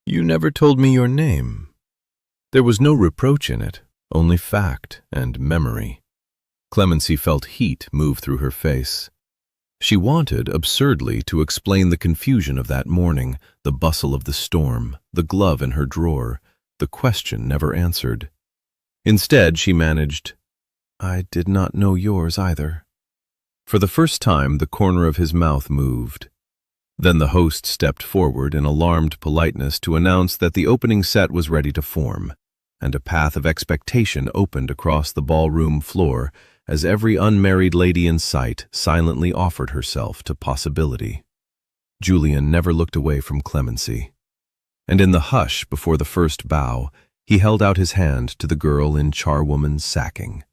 "You never told me your name." There was no reproach in it, only fact and memory. Clemency felt heat move through her face. She wanted, absurdly, to explain the confusion of that morning, the bustle of the storm, the glove in her drawer, the question never answered. Instead, she managed, "I did not know yours either." For the first time, the corner of his mouth moved. Then the host stepped forward in alarmed politeness to announce that the opening set was ready to form, and a path of expectation opened across the ballroom floor as every unmarried lady in sight silently offered herself to possibility. Julian never looked away from Clemency, and in the hush before the first bow, he held out his hand to the girl in charwoman's sacking.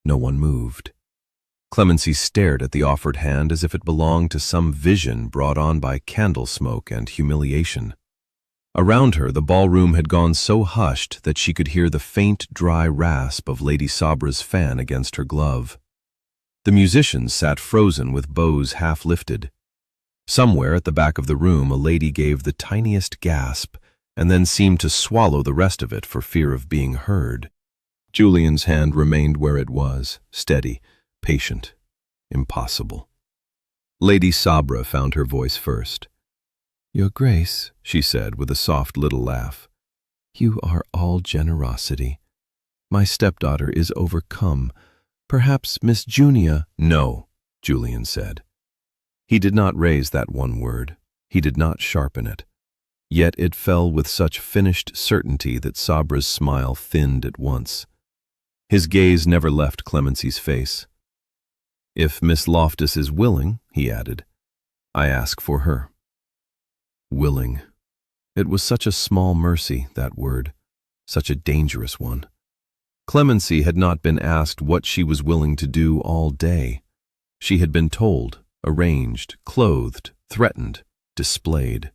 No one moved. Clemency stared at the offered hand as if it belonged to some vision brought on by candle smoke and humiliation. Around her, the ballroom had gone so hushed that she could hear the faint, dry rasp of Lady Sabra's fan against her glove. The musicians sat frozen with bows half lifted. Somewhere at the back of the room, a lady gave the tiniest gasp and then seemed to swallow the rest of it for fear of being heard. Julian's hand remained where it was, steady, patient, impossible. Lady Sabra found her voice first. "Your Grace," she said with a soft little laugh, "you are all generosity. My stepdaughter is overcome. Perhaps Miss Junia—" "No," Julian said. He did not raise that one word. He did not sharpen it. Yet it fell with such finished certainty that Sabra's smile thinned at once. His gaze never left Clemency's face. "If Miss Loftus is willing," he added, "I ask for her." Willing. It was such a small mercy, that word, such a dangerous one. Clemency had not been asked what she was willing to do all day. She had been told, arranged, clothed, threatened, displayed.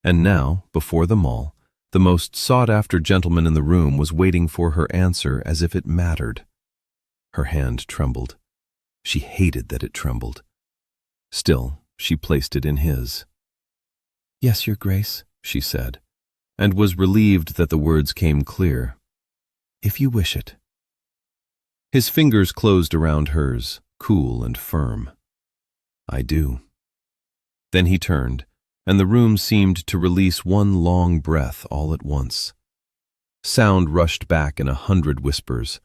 And now, before them all, the most sought-after gentleman in the room was waiting for her answer as if it mattered. Her hand trembled. She hated that it trembled. Still, she placed it in his. "Yes, Your Grace," she said, and was relieved that the words came clear. "If you wish it." His fingers closed around hers, cool and firm. "I do." Then he turned, and the room seemed to release one long breath all at once. Sound rushed back in 100 whispers.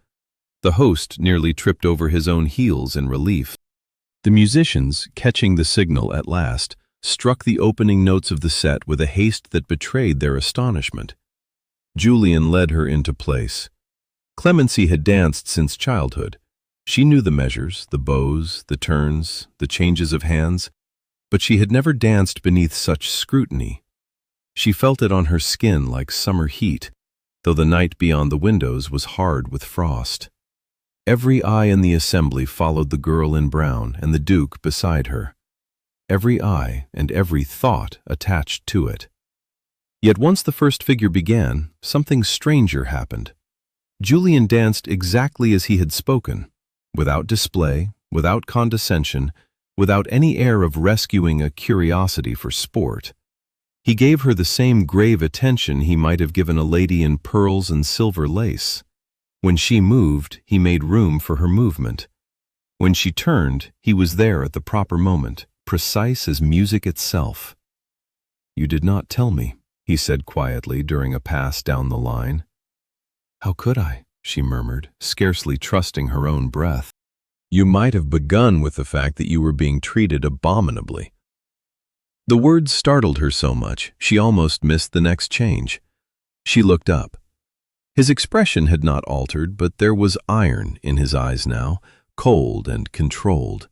The host nearly tripped over his own heels in relief. The musicians, catching the signal at last, struck the opening notes of the set with a haste that betrayed their astonishment. Julian led her into place. Clemency had danced since childhood. She knew the measures, the bows, the turns, the changes of hands, but she had never danced beneath such scrutiny. She felt it on her skin like summer heat, though the night beyond the windows was hard with frost. Every eye in the assembly followed the girl in brown and the Duke beside her. Every eye and every thought attached to it. Yet once the first figure began, something stranger happened. Julian danced exactly as he had spoken, without display, without condescension, without any air of rescuing a curiosity for sport. He gave her the same grave attention he might have given a lady in pearls and silver lace. When she moved, he made room for her movement. When she turned, he was there at the proper moment, precise as music itself. "You did not tell me," he said quietly during a pass down the line. "How could I?" she murmured, scarcely trusting her own breath. "You might have begun with the fact that you were being treated abominably." The words startled her so much, she almost missed the next change. She looked up. His expression had not altered, but there was iron in his eyes now, cold and controlled.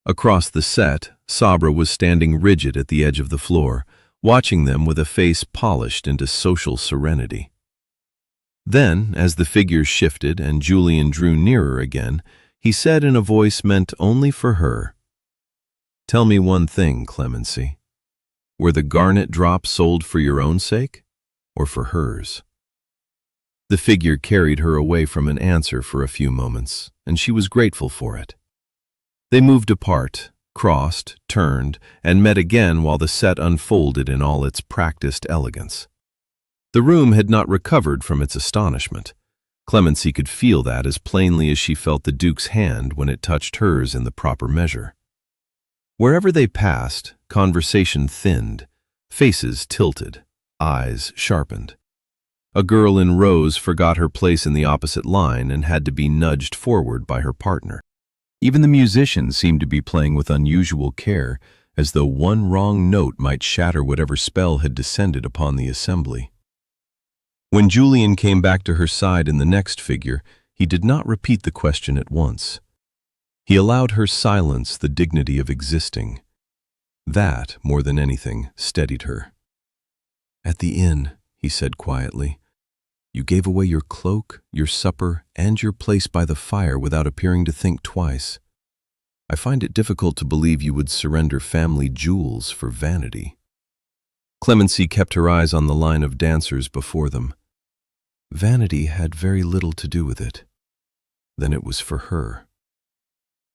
Across the set, Sabra was standing rigid at the edge of the floor, watching them with a face polished into social serenity. Then, as the figures shifted and Julian drew nearer again, he said in a voice meant only for her, "Tell me one thing, Clemency. Were the garnet drops sold for your own sake, or for hers?" The figure carried her away from an answer for a few moments, and she was grateful for it. They moved apart, crossed, turned, and met again while the set unfolded in all its practiced elegance. The room had not recovered from its astonishment. Clemency could feel that as plainly as she felt the Duke's hand when it touched hers in the proper measure. Wherever they passed, conversation thinned, faces tilted, eyes sharpened. A girl in rose forgot her place in the opposite line and had to be nudged forward by her partner. Even the musicians seemed to be playing with unusual care, as though one wrong note might shatter whatever spell had descended upon the assembly. When Julian came back to her side in the next figure, he did not repeat the question at once. He allowed her silence the dignity of existing. That, more than anything, steadied her. "At the inn," he said quietly, "you gave away your cloak, your supper, and your place by the fire without appearing to think twice. I find it difficult to believe you would surrender family jewels for vanity." Clemency kept her eyes on the line of dancers before them. Vanity had very little to do with it. Then it was for her.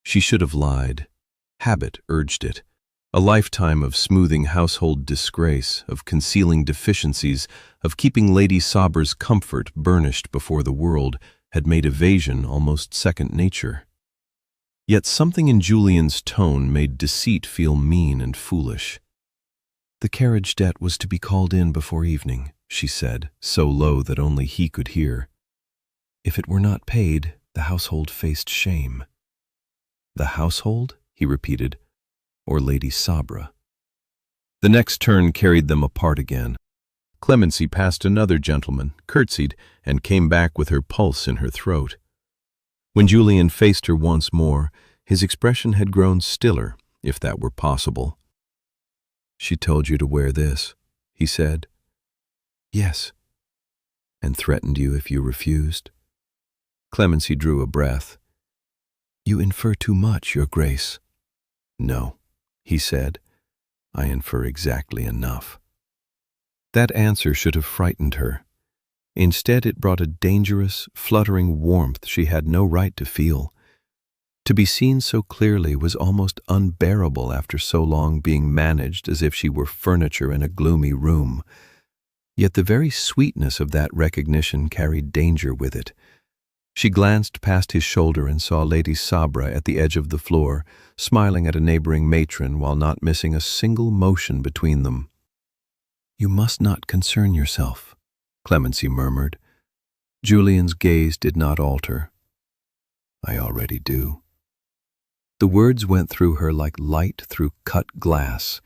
She should have lied. Habit urged it. A lifetime of smoothing household disgrace, of concealing deficiencies, of keeping Lady Sabra's comfort burnished before the world, had made evasion almost second nature. Yet something in Julian's tone made deceit feel mean and foolish. "The carriage debt was to be called in before evening," she said, so low that only he could hear. "If it were not paid, the household faced shame." "The household?" he repeated. "Or Lady Sabra?" The next turn carried them apart again. Clemency passed another gentleman, curtsied, and came back with her pulse in her throat. When Julian faced her once more, his expression had grown stiller, if that were possible. "She told you to wear this," he said. "Yes." "And threatened you if you refused?" Clemency drew a breath. "You infer too much, Your Grace." "No," he said. "I infer exactly enough." That answer should have frightened her. Instead, it brought a dangerous, fluttering warmth she had no right to feel. To be seen so clearly was almost unbearable after so long being managed as if she were furniture in a gloomy room. Yet the very sweetness of that recognition carried danger with it. She glanced past his shoulder and saw Lady Sabra at the edge of the floor, smiling at a neighboring matron while not missing a single motion between them. "You must not concern yourself," Clemency murmured. Julian's gaze did not alter. "I already do." The words went through her like light through cut glass.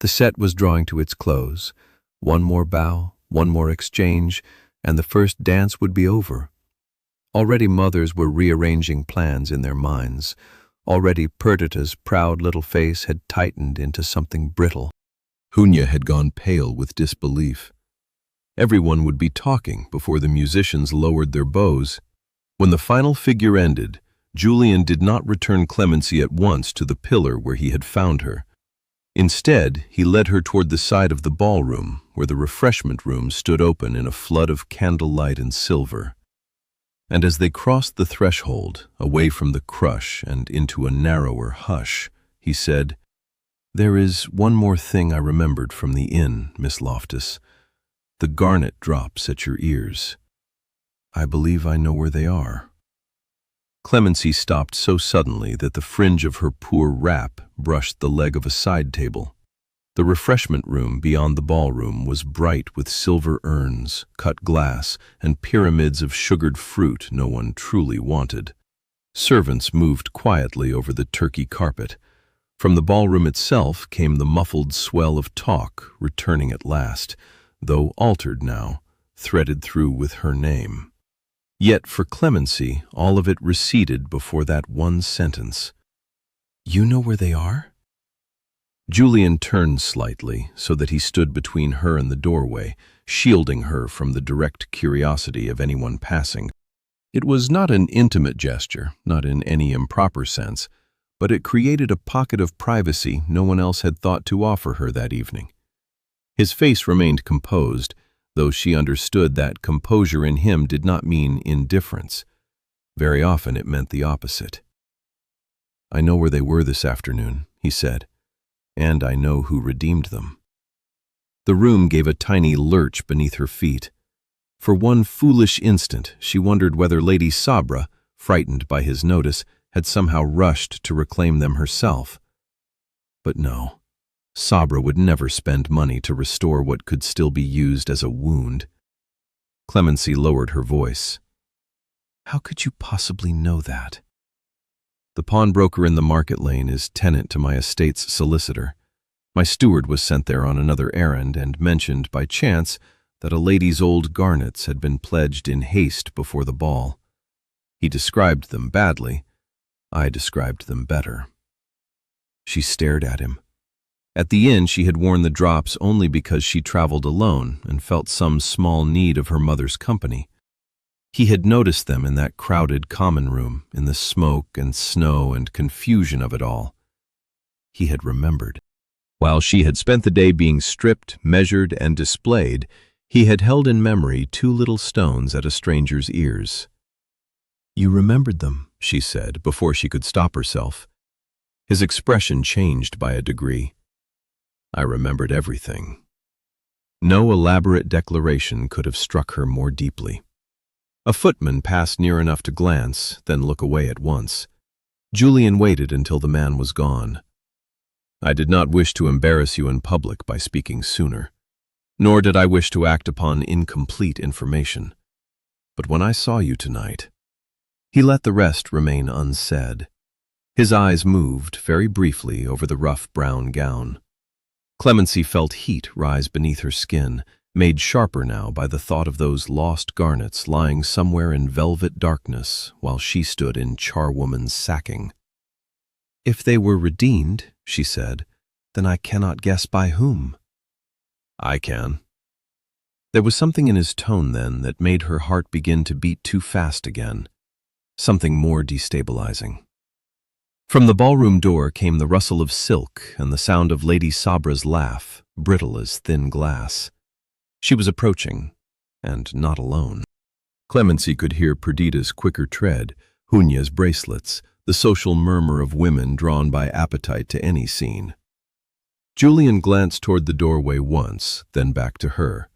The set was drawing to its close. One more bow, one more exchange, and the first dance would be over. Already mothers were rearranging plans in their minds. Already Perdita's proud little face had tightened into something brittle. Hunya had gone pale with disbelief. Everyone would be talking before the musicians lowered their bows. When the final figure ended, Julian did not return Clemency at once to the pillar where he had found her. Instead, he led her toward the side of the ballroom, where the refreshment room stood open in a flood of candlelight and silver. And as they crossed the threshold, away from the crush and into a narrower hush, he said, "There is one more thing I remembered from the inn, Miss Loftus. The garnet drops at your ears. I believe I know where they are." Clemency stopped so suddenly that the fringe of her poor wrap brushed the leg of a side table. The refreshment room beyond the ballroom was bright with silver urns, cut glass, and pyramids of sugared fruit no one truly wanted. Servants moved quietly over the turkey carpet. From the ballroom itself came the muffled swell of talk, returning at last, though altered now, threaded through with her name. Yet for Clemency, all of it receded before that one sentence. "You know where they are?" Julian turned slightly so that he stood between her and the doorway, shielding her from the direct curiosity of anyone passing. It was not an intimate gesture, not in any improper sense, but it created a pocket of privacy no one else had thought to offer her that evening. His face remained composed, though she understood that composure in him did not mean indifference. Very often it meant the opposite. "I know where they were this afternoon," he said, "and I know who redeemed them." The room gave a tiny lurch beneath her feet. For one foolish instant she wondered whether Lady Sabra, frightened by his notice, had somehow rushed to reclaim them herself. But no, Sabra would never spend money to restore what could still be used as a wound. Clemency lowered her voice. "How could you possibly know that?" "The pawnbroker in the market lane is tenant to my estate's solicitor. My steward was sent there on another errand and mentioned by chance that a lady's old garnets had been pledged in haste before the ball. He described them badly. I described them better." She stared at him. At the inn she had worn the drops only because she traveled alone and felt some small need of her mother's company. He had noticed them in that crowded common room, in the smoke and snow and confusion of it all. He had remembered. While she had spent the day being stripped, measured, and displayed, he had held in memory 2 little stones at a stranger's ears. "You remembered them," she said, before she could stop herself. His expression changed by a degree. "I remembered everything." No elaborate declaration could have struck her more deeply. A footman passed near enough to glance, then look away at once. Julian waited until the man was gone. "I did not wish to embarrass you in public by speaking sooner, nor did I wish to act upon incomplete information. But when I saw you tonight—" He let the rest remain unsaid. His eyes moved very briefly over the rough brown gown. Clemency felt heat rise beneath her skin, made sharper now by the thought of those lost garnets lying somewhere in velvet darkness while she stood in charwoman's sacking. "If they were redeemed," she said, "then I cannot guess by whom." "I can." There was something in his tone then that made her heart begin to beat too fast again, something more destabilizing. From the ballroom door came the rustle of silk and the sound of Lady Sabra's laugh, brittle as thin glass. She was approaching, and not alone. Clemency could hear Perdita's quicker tread, Hunya's bracelets, the social murmur of women drawn by appetite to any scene. Julian glanced toward the doorway once, then back to her.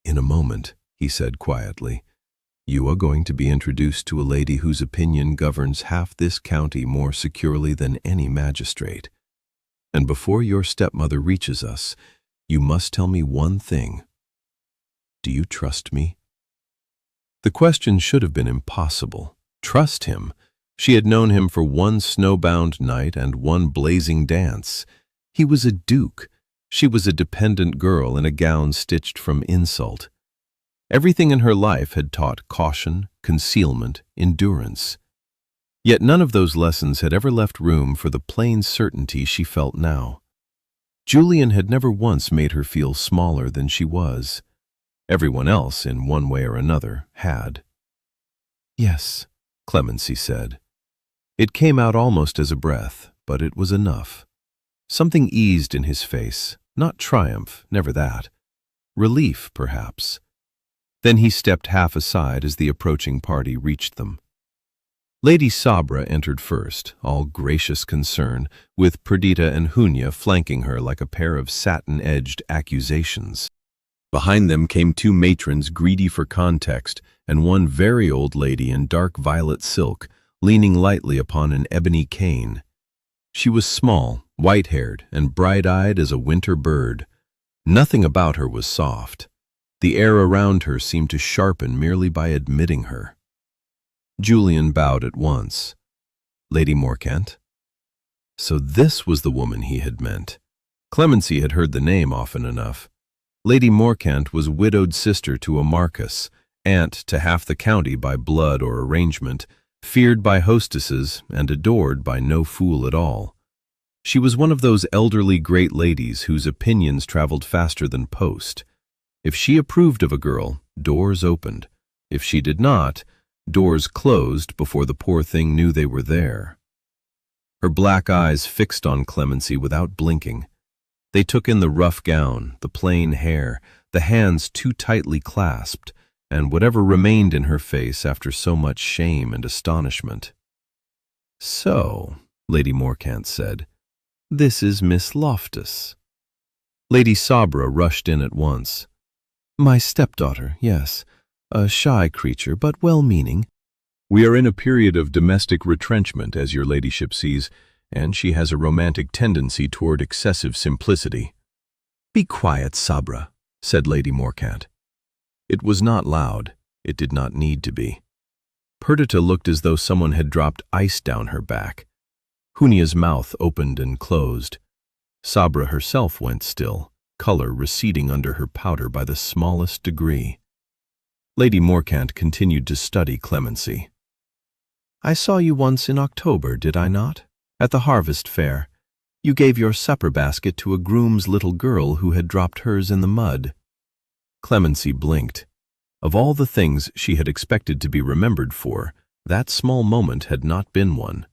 "In a moment," he said quietly, "you are going to be introduced to a lady whose opinion governs half this county more securely than any magistrate. And before your stepmother reaches us, you must tell me one thing. Do you trust me?" The question should have been impossible. Trust him? She had known him for one snowbound night and one blazing dance. He was a duke. She was a dependent girl in a gown stitched from insult. Everything in her life had taught caution, concealment, endurance. Yet none of those lessons had ever left room for the plain certainty she felt now. Julian had never once made her feel smaller than she was. Everyone else, in one way or another, had. "Yes," Clemency said. It came out almost as a breath, but it was enough. Something eased in his face, not triumph, never that. Relief, perhaps. Then he stepped half aside as the approaching party reached them. Lady Sabra entered first, all gracious concern, with Perdita and Hunya flanking her like a pair of satin-edged accusations. Behind them came 2 matrons greedy for context, and one very old lady in dark violet silk, leaning lightly upon an ebony cane. She was small, white-haired, and bright-eyed as a winter bird. Nothing about her was soft. The air around her seemed to sharpen merely by admitting her. Julian bowed at once. "Lady Morkent?" So this was the woman he had meant. Clemency had heard the name often enough. Lady Morcant was widowed sister to a marquis, aunt to half the county by blood or arrangement, feared by hostesses and adored by no fool at all. She was one of those elderly great ladies whose opinions traveled faster than post. If she approved of a girl, doors opened. If she did not, doors closed before the poor thing knew they were there. Her black eyes fixed on Clemency without blinking. They took in the rough gown, the plain hair, the hands too tightly clasped, and whatever remained in her face after so much shame and astonishment. "So," Lady Morcant said, "this is Miss Loftus." Lady Sabra rushed in at once. "My stepdaughter, yes. A shy creature, but well-meaning. We are in a period of domestic retrenchment, as your ladyship sees, and she has a romantic tendency toward excessive simplicity." "Be quiet, Sabra," said Lady Morcant. It was not loud. It did not need to be. Perdita looked as though someone had dropped ice down her back. Junia's mouth opened and closed. Sabra herself went still, color receding under her powder by the smallest degree. Lady Morcant continued to study Clemency. "I saw you once in October, did I not? At the harvest fair. You gave your supper basket to a groom's little girl who had dropped hers in the mud." Clemency blinked. Of all the things she had expected to be remembered for, that small moment had not been one.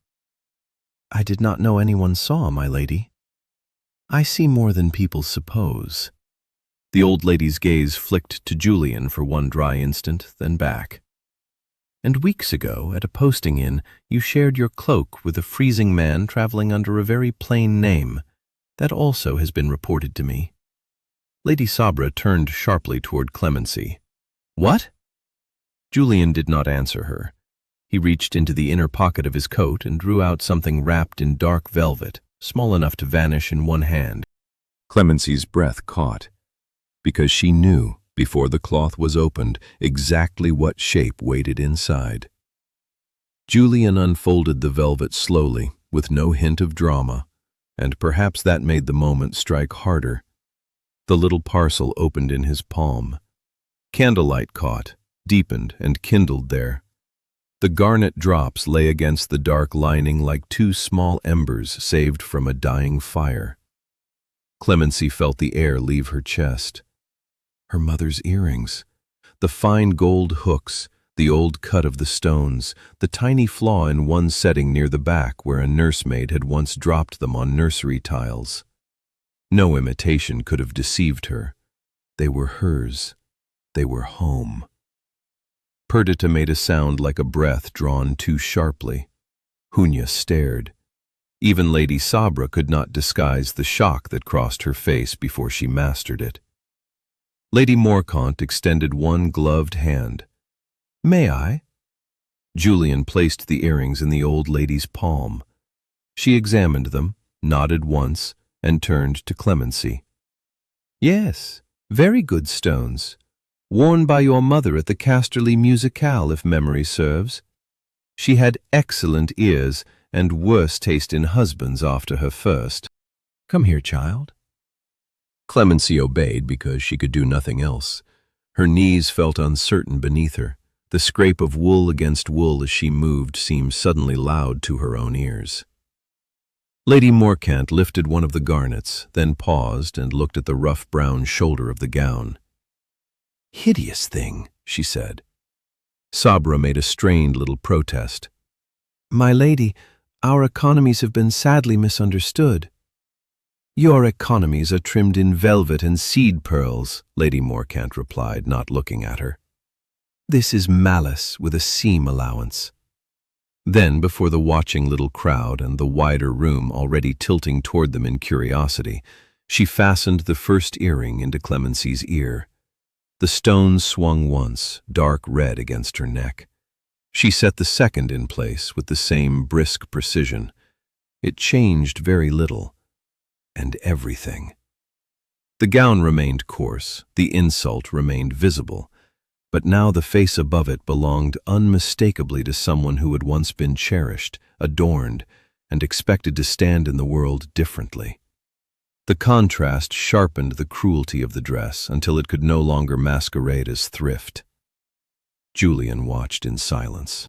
"I did not know anyone saw, my lady." "I see more than people suppose." The old lady's gaze flicked to Julian for one dry instant, then back. "And weeks ago, at a posting inn, you shared your cloak with a freezing man traveling under a very plain name. That also has been reported to me." Lady Sabra turned sharply toward Clemency. "What?" Julian did not answer her. He reached into the inner pocket of his coat and drew out something wrapped in dark velvet, small enough to vanish in one hand. Clemency's breath caught, because she knew, before the cloth was opened, exactly what shape waited inside. Julian unfolded the velvet slowly, with no hint of drama, and perhaps that made the moment strike harder. The little parcel opened in his palm. Candlelight caught, deepened, and kindled there. The garnet drops lay against the dark lining like two small embers saved from a dying fire. Clemency felt the air leave her chest. Her mother's earrings, the fine gold hooks, the old cut of the stones, the tiny flaw in one setting near the back where a nursemaid had once dropped them on nursery tiles. No imitation could have deceived her. They were hers. They were home. Perdita made a sound like a breath drawn too sharply. Junia stared. Even Lady Sabra could not disguise the shock that crossed her face before she mastered it. Lady Morcant extended one gloved hand. "May I?" Julian placed the earrings in the old lady's palm. She examined them, nodded once, and turned to Clemency. "Yes, very good stones. Worn by your mother at the Casterly Musicale, if memory serves. She had excellent ears and worse taste in husbands after her first. Come here, child." Clemency obeyed because she could do nothing else. Her knees felt uncertain beneath her. The scrape of wool against wool as she moved seemed suddenly loud to her own ears. Lady Morcant lifted one of the garnets, then paused and looked at the rough brown shoulder of the gown. "Hideous thing," she said. Sabra made a strained little protest. "My lady, our economies have been sadly misunderstood." "Your economies are trimmed in velvet and seed pearls," Lady Morcant replied, not looking at her. "This is malice with a seam allowance." Then, before the watching little crowd and the wider room already tilting toward them in curiosity, she fastened the first earring into Clemency's ear. The stone swung once, dark red against her neck. She set the second in place with the same brisk precision. It changed very little, and everything. The gown remained coarse, the insult remained visible, but now the face above it belonged unmistakably to someone who had once been cherished, adorned, and expected to stand in the world differently. The contrast sharpened the cruelty of the dress until it could no longer masquerade as thrift. Julian watched in silence.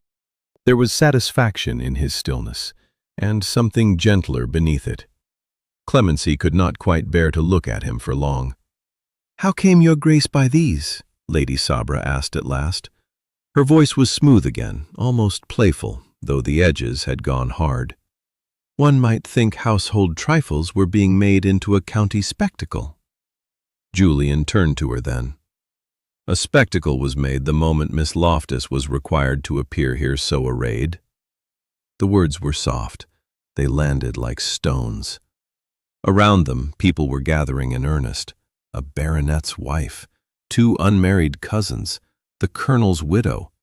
There was satisfaction in his stillness, and something gentler beneath it. Clemency could not quite bear to look at him for long. "How came your grace by these?" Lady Sabra asked at last. Her voice was smooth again, almost playful, though the edges had gone hard. One might think household trifles were being made into a county spectacle. Julian turned to her then. A spectacle was made the moment Miss Loftus was required to appear here so arrayed. The words were soft. They landed like stones. Around them, people were gathering in earnest. A baronet's wife, 2 unmarried cousins, the colonel's widow.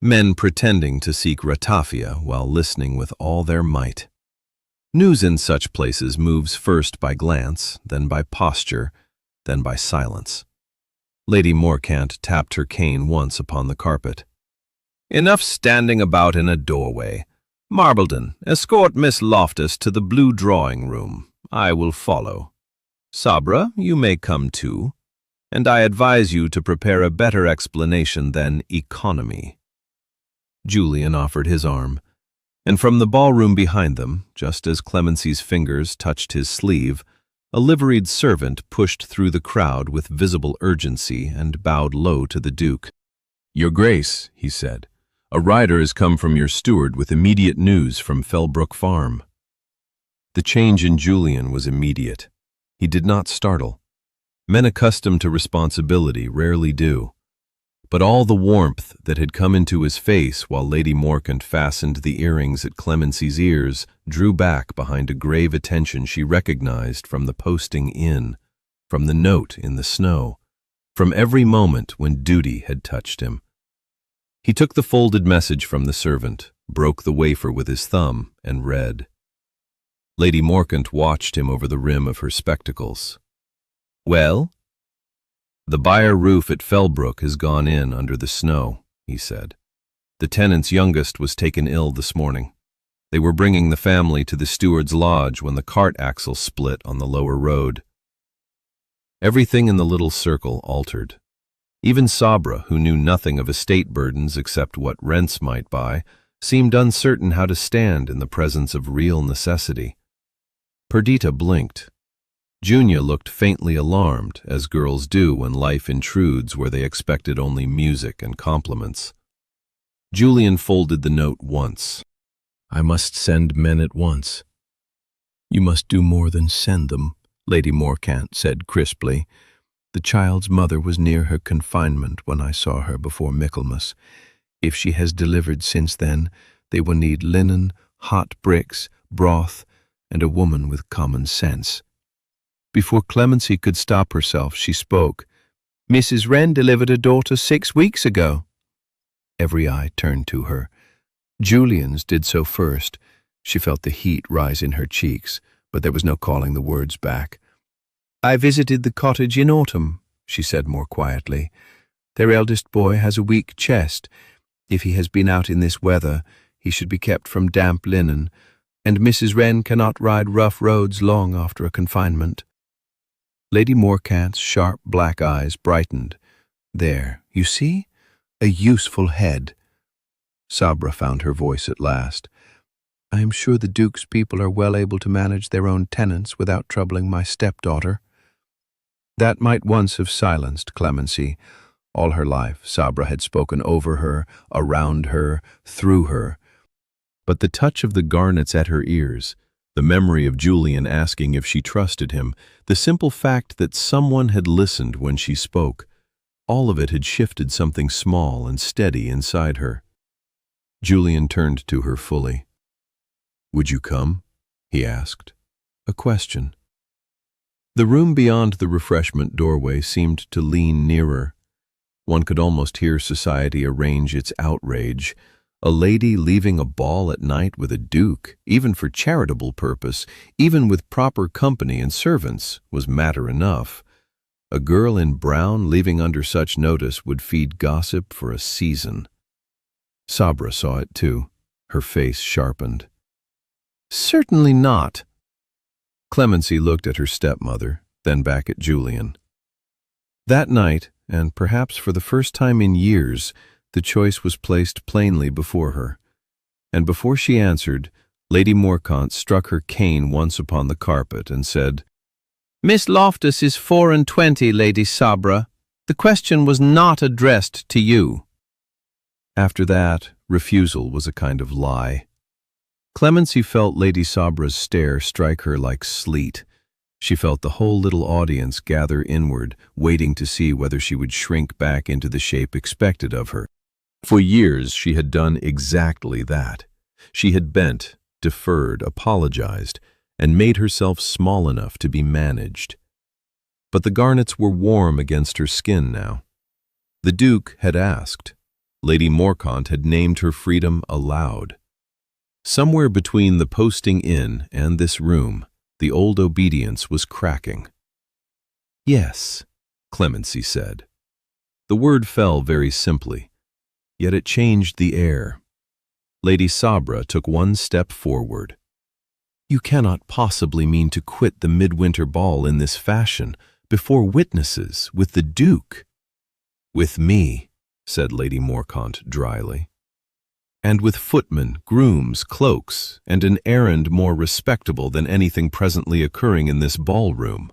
Men pretending to seek ratafia while listening with all their might. News in such places moves first by glance, then by posture, then by silence. Lady Morcant tapped her cane once upon the carpet. "Enough standing about in a doorway. Marbleton, escort Miss Loftus to the blue drawing-room. I will follow. Sabra, you may come too, and I advise you to prepare a better explanation than economy." Julian offered his arm, and from the ballroom behind them, just as Clemency's fingers touched his sleeve, a liveried servant pushed through the crowd with visible urgency and bowed low to the Duke. "Your Grace," he said, "a rider has come from your steward with immediate news from Fellbrook Farm." The change in Julian was immediate. He did not startle. Men accustomed to responsibility rarely do. But all the warmth that had come into his face while Lady Morcant fastened the earrings at Clemency's ears drew back behind a grave attention she recognized from the posting in, from the note in the snow, from every moment when duty had touched him. He took the folded message from the servant, broke the wafer with his thumb, and read. Lady Morcant watched him over the rim of her spectacles. "Well?" "The byre roof at Fellbrook has gone in under the snow," he said. "The tenant's youngest was taken ill this morning. They were bringing the family to the steward's lodge when the cart axle split on the lower road." Everything in the little circle altered. Even Sabra, who knew nothing of estate burdens except what rents might buy, seemed uncertain how to stand in the presence of real necessity. Perdita blinked. Junia looked faintly alarmed, as girls do when life intrudes where they expected only music and compliments. Julian folded the note once. "I must send men at once." "You must do more than send them," Lady Morcant said crisply. "The child's mother was near her confinement when I saw her before Michaelmas. If she has delivered since then, they will need linen, hot bricks, broth, and a woman with common sense." Before Clemency could stop herself, she spoke. "Mrs. Wren delivered a daughter 6 weeks ago." Every eye turned to her. Julian's did so first. She felt the heat rise in her cheeks, but there was no calling the words back. "I visited the cottage in autumn," she said more quietly. "Their eldest boy has a weak chest. If he has been out in this weather, he should be kept from damp linen, and Mrs. Wren cannot ride rough roads long after a confinement." Lady Morcant's sharp black eyes brightened. "There, you see? A useful head." Sabra found her voice at last. "I am sure the Duke's people are well able to manage their own tenants without troubling my stepdaughter." That might once have silenced Clemency. All her life, Sabra had spoken over her, around her, through her. But the touch of the garnets at her ears, the memory of Julian asking if she trusted him, the simple fact that someone had listened when she spoke, all of it had shifted something small and steady inside her. Julian turned to her fully. "Would you come?" he asked. A question. The room beyond the refreshment doorway seemed to lean nearer. One could almost hear society arrange its outrage. A lady leaving a ball at night with a duke, even for charitable purpose, even with proper company and servants, was matter enough. A girl in brown leaving under such notice would feed gossip for a season. Sabra saw it too. Her face sharpened. "Certainly not." Clemency looked at her stepmother, then back at Julian. That night, and perhaps for the first time in years, the choice was placed plainly before her. And before she answered, Lady Morcant struck her cane once upon the carpet and said, "Miss Loftus is 24, Lady Sabra. The question was not addressed to you." After that, refusal was a kind of lie. Clemency felt Lady Sabra's stare strike her like sleet. She felt the whole little audience gather inward, waiting to see whether she would shrink back into the shape expected of her. For years she had done exactly that. She had bent, deferred, apologized, and made herself small enough to be managed. But the garnets were warm against her skin now. The Duke had asked. Lady Morcant had named her freedom aloud. Somewhere between the posting inn and this room, the old obedience was cracking. "Yes," Clemency said. The word fell very simply, yet it changed the air. Lady Sabra took one step forward. "You cannot possibly mean to quit the Midwinter Ball in this fashion, before witnesses, with the Duke?" "With me," said Lady Morcant dryly. "And with footmen, grooms, cloaks, and an errand more respectable than anything presently occurring in this ballroom."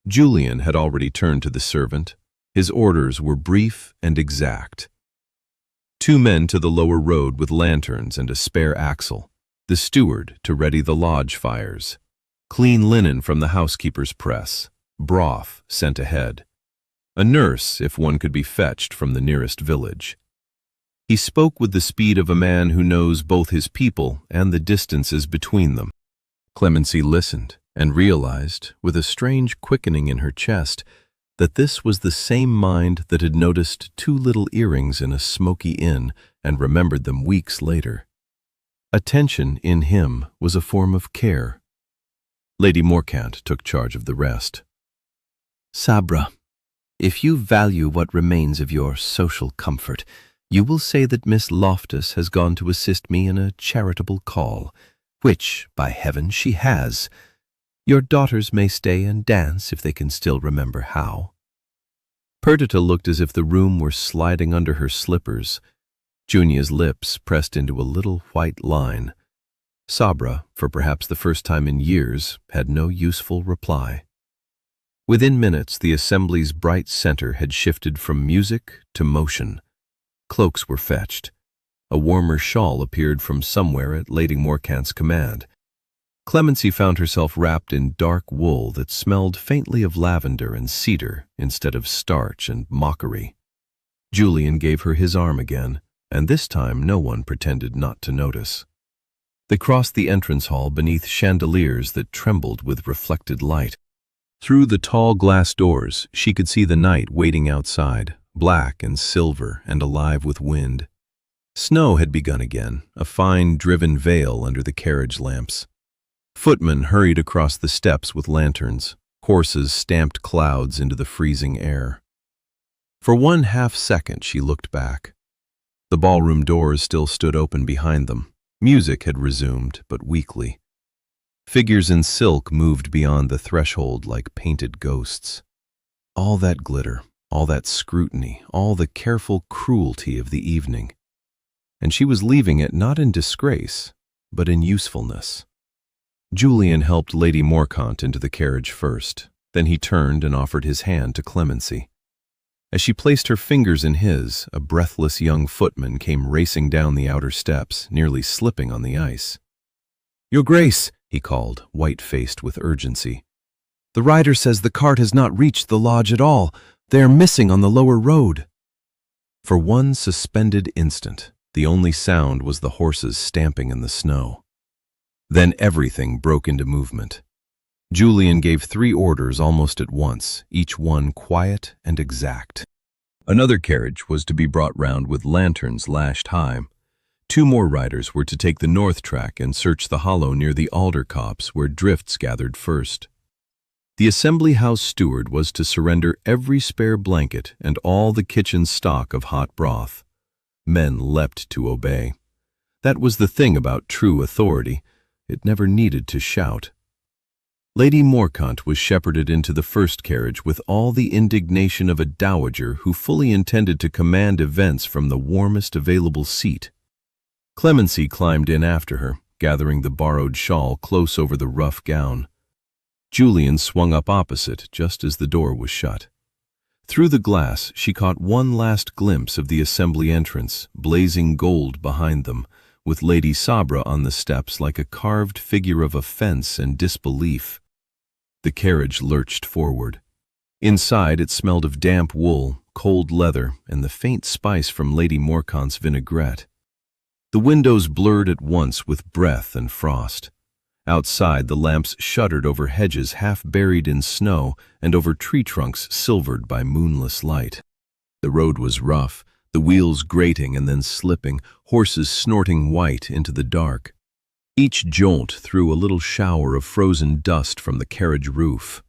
Julian had already turned to the servant. His orders were brief and exact. 2 men to the lower road with lanterns and a spare axle. The steward to ready the lodge fires. Clean linen from the housekeeper's press. Broth sent ahead. A nurse, if one could be fetched from the nearest village. He spoke with the speed of a man who knows both his people and the distances between them. Clemency listened and realized, with a strange quickening in her chest, that this was the same mind that had noticed 2 little earrings in a smoky inn and remembered them weeks later. Attention in him was a form of care. Lady Morcant took charge of the rest. "Sabra, if you value what remains of your social comfort, you will say that Miss Loftus has gone to assist me in a charitable call, which, by heaven, she has. Your daughters may stay and dance if they can still remember how." Perdita looked as if the room were sliding under her slippers. Junia's lips pressed into a little white line. Sabra, for perhaps the first time in years, had no useful reply. Within minutes, the assembly's bright center had shifted from music to motion. Cloaks were fetched. A warmer shawl appeared from somewhere at Lady Morcant's command. Clemency found herself wrapped in dark wool that smelled faintly of lavender and cedar instead of starch and mockery. Julian gave her his arm again, and this time no one pretended not to notice. They crossed the entrance hall beneath chandeliers that trembled with reflected light. Through the tall glass doors, she could see the night waiting outside, black and silver and alive with wind. Snow had begun again, a fine driven veil under the carriage lamps. Footmen hurried across the steps with lanterns. Horses stamped clouds into the freezing air. For 1/2 second she looked back. The ballroom doors still stood open behind them. Music had resumed, but weakly. Figures in silk moved beyond the threshold like painted ghosts. All that glitter, all that scrutiny, all the careful cruelty of the evening. And she was leaving it not in disgrace, but in usefulness. Julian helped Lady Morcant into the carriage first. Then he turned and offered his hand to Clemency. As she placed her fingers in his, a breathless young footman came racing down the outer steps, nearly slipping on the ice. "Your Grace," he called, white-faced with urgency. "The rider says the cart has not reached the lodge at all. They are missing on the lower road." For one suspended instant, the only sound was the horses stamping in the snow. Then everything broke into movement. Julian gave 3 orders almost at once, each one quiet and exact. Another carriage was to be brought round with lanterns lashed high. 2 more riders were to take the north track and search the hollow near the alder copse where drifts gathered first. The Assembly House steward was to surrender every spare blanket and all the kitchen stock of hot broth. Men leapt to obey. That was the thing about true authority. It never needed to shout. Lady Morcant was shepherded into the first carriage with all the indignation of a dowager who fully intended to command events from the warmest available seat. Clemency climbed in after her, gathering the borrowed shawl close over the rough gown. Julian swung up opposite just as the door was shut. Through the glass she caught one last glimpse of the assembly entrance, blazing gold behind them, with Lady Sabra on the steps like a carved figure of offense and disbelief. The carriage lurched forward. Inside it smelled of damp wool, cold leather, and the faint spice from Lady Morcant's vinaigrette. The windows blurred at once with breath and frost. Outside the lamps shuddered over hedges half buried in snow and over tree trunks silvered by moonless light. The road was rough, the wheels grating and then slipping, horses snorting white into the dark. Each jolt threw a little shower of frozen dust from the carriage roof.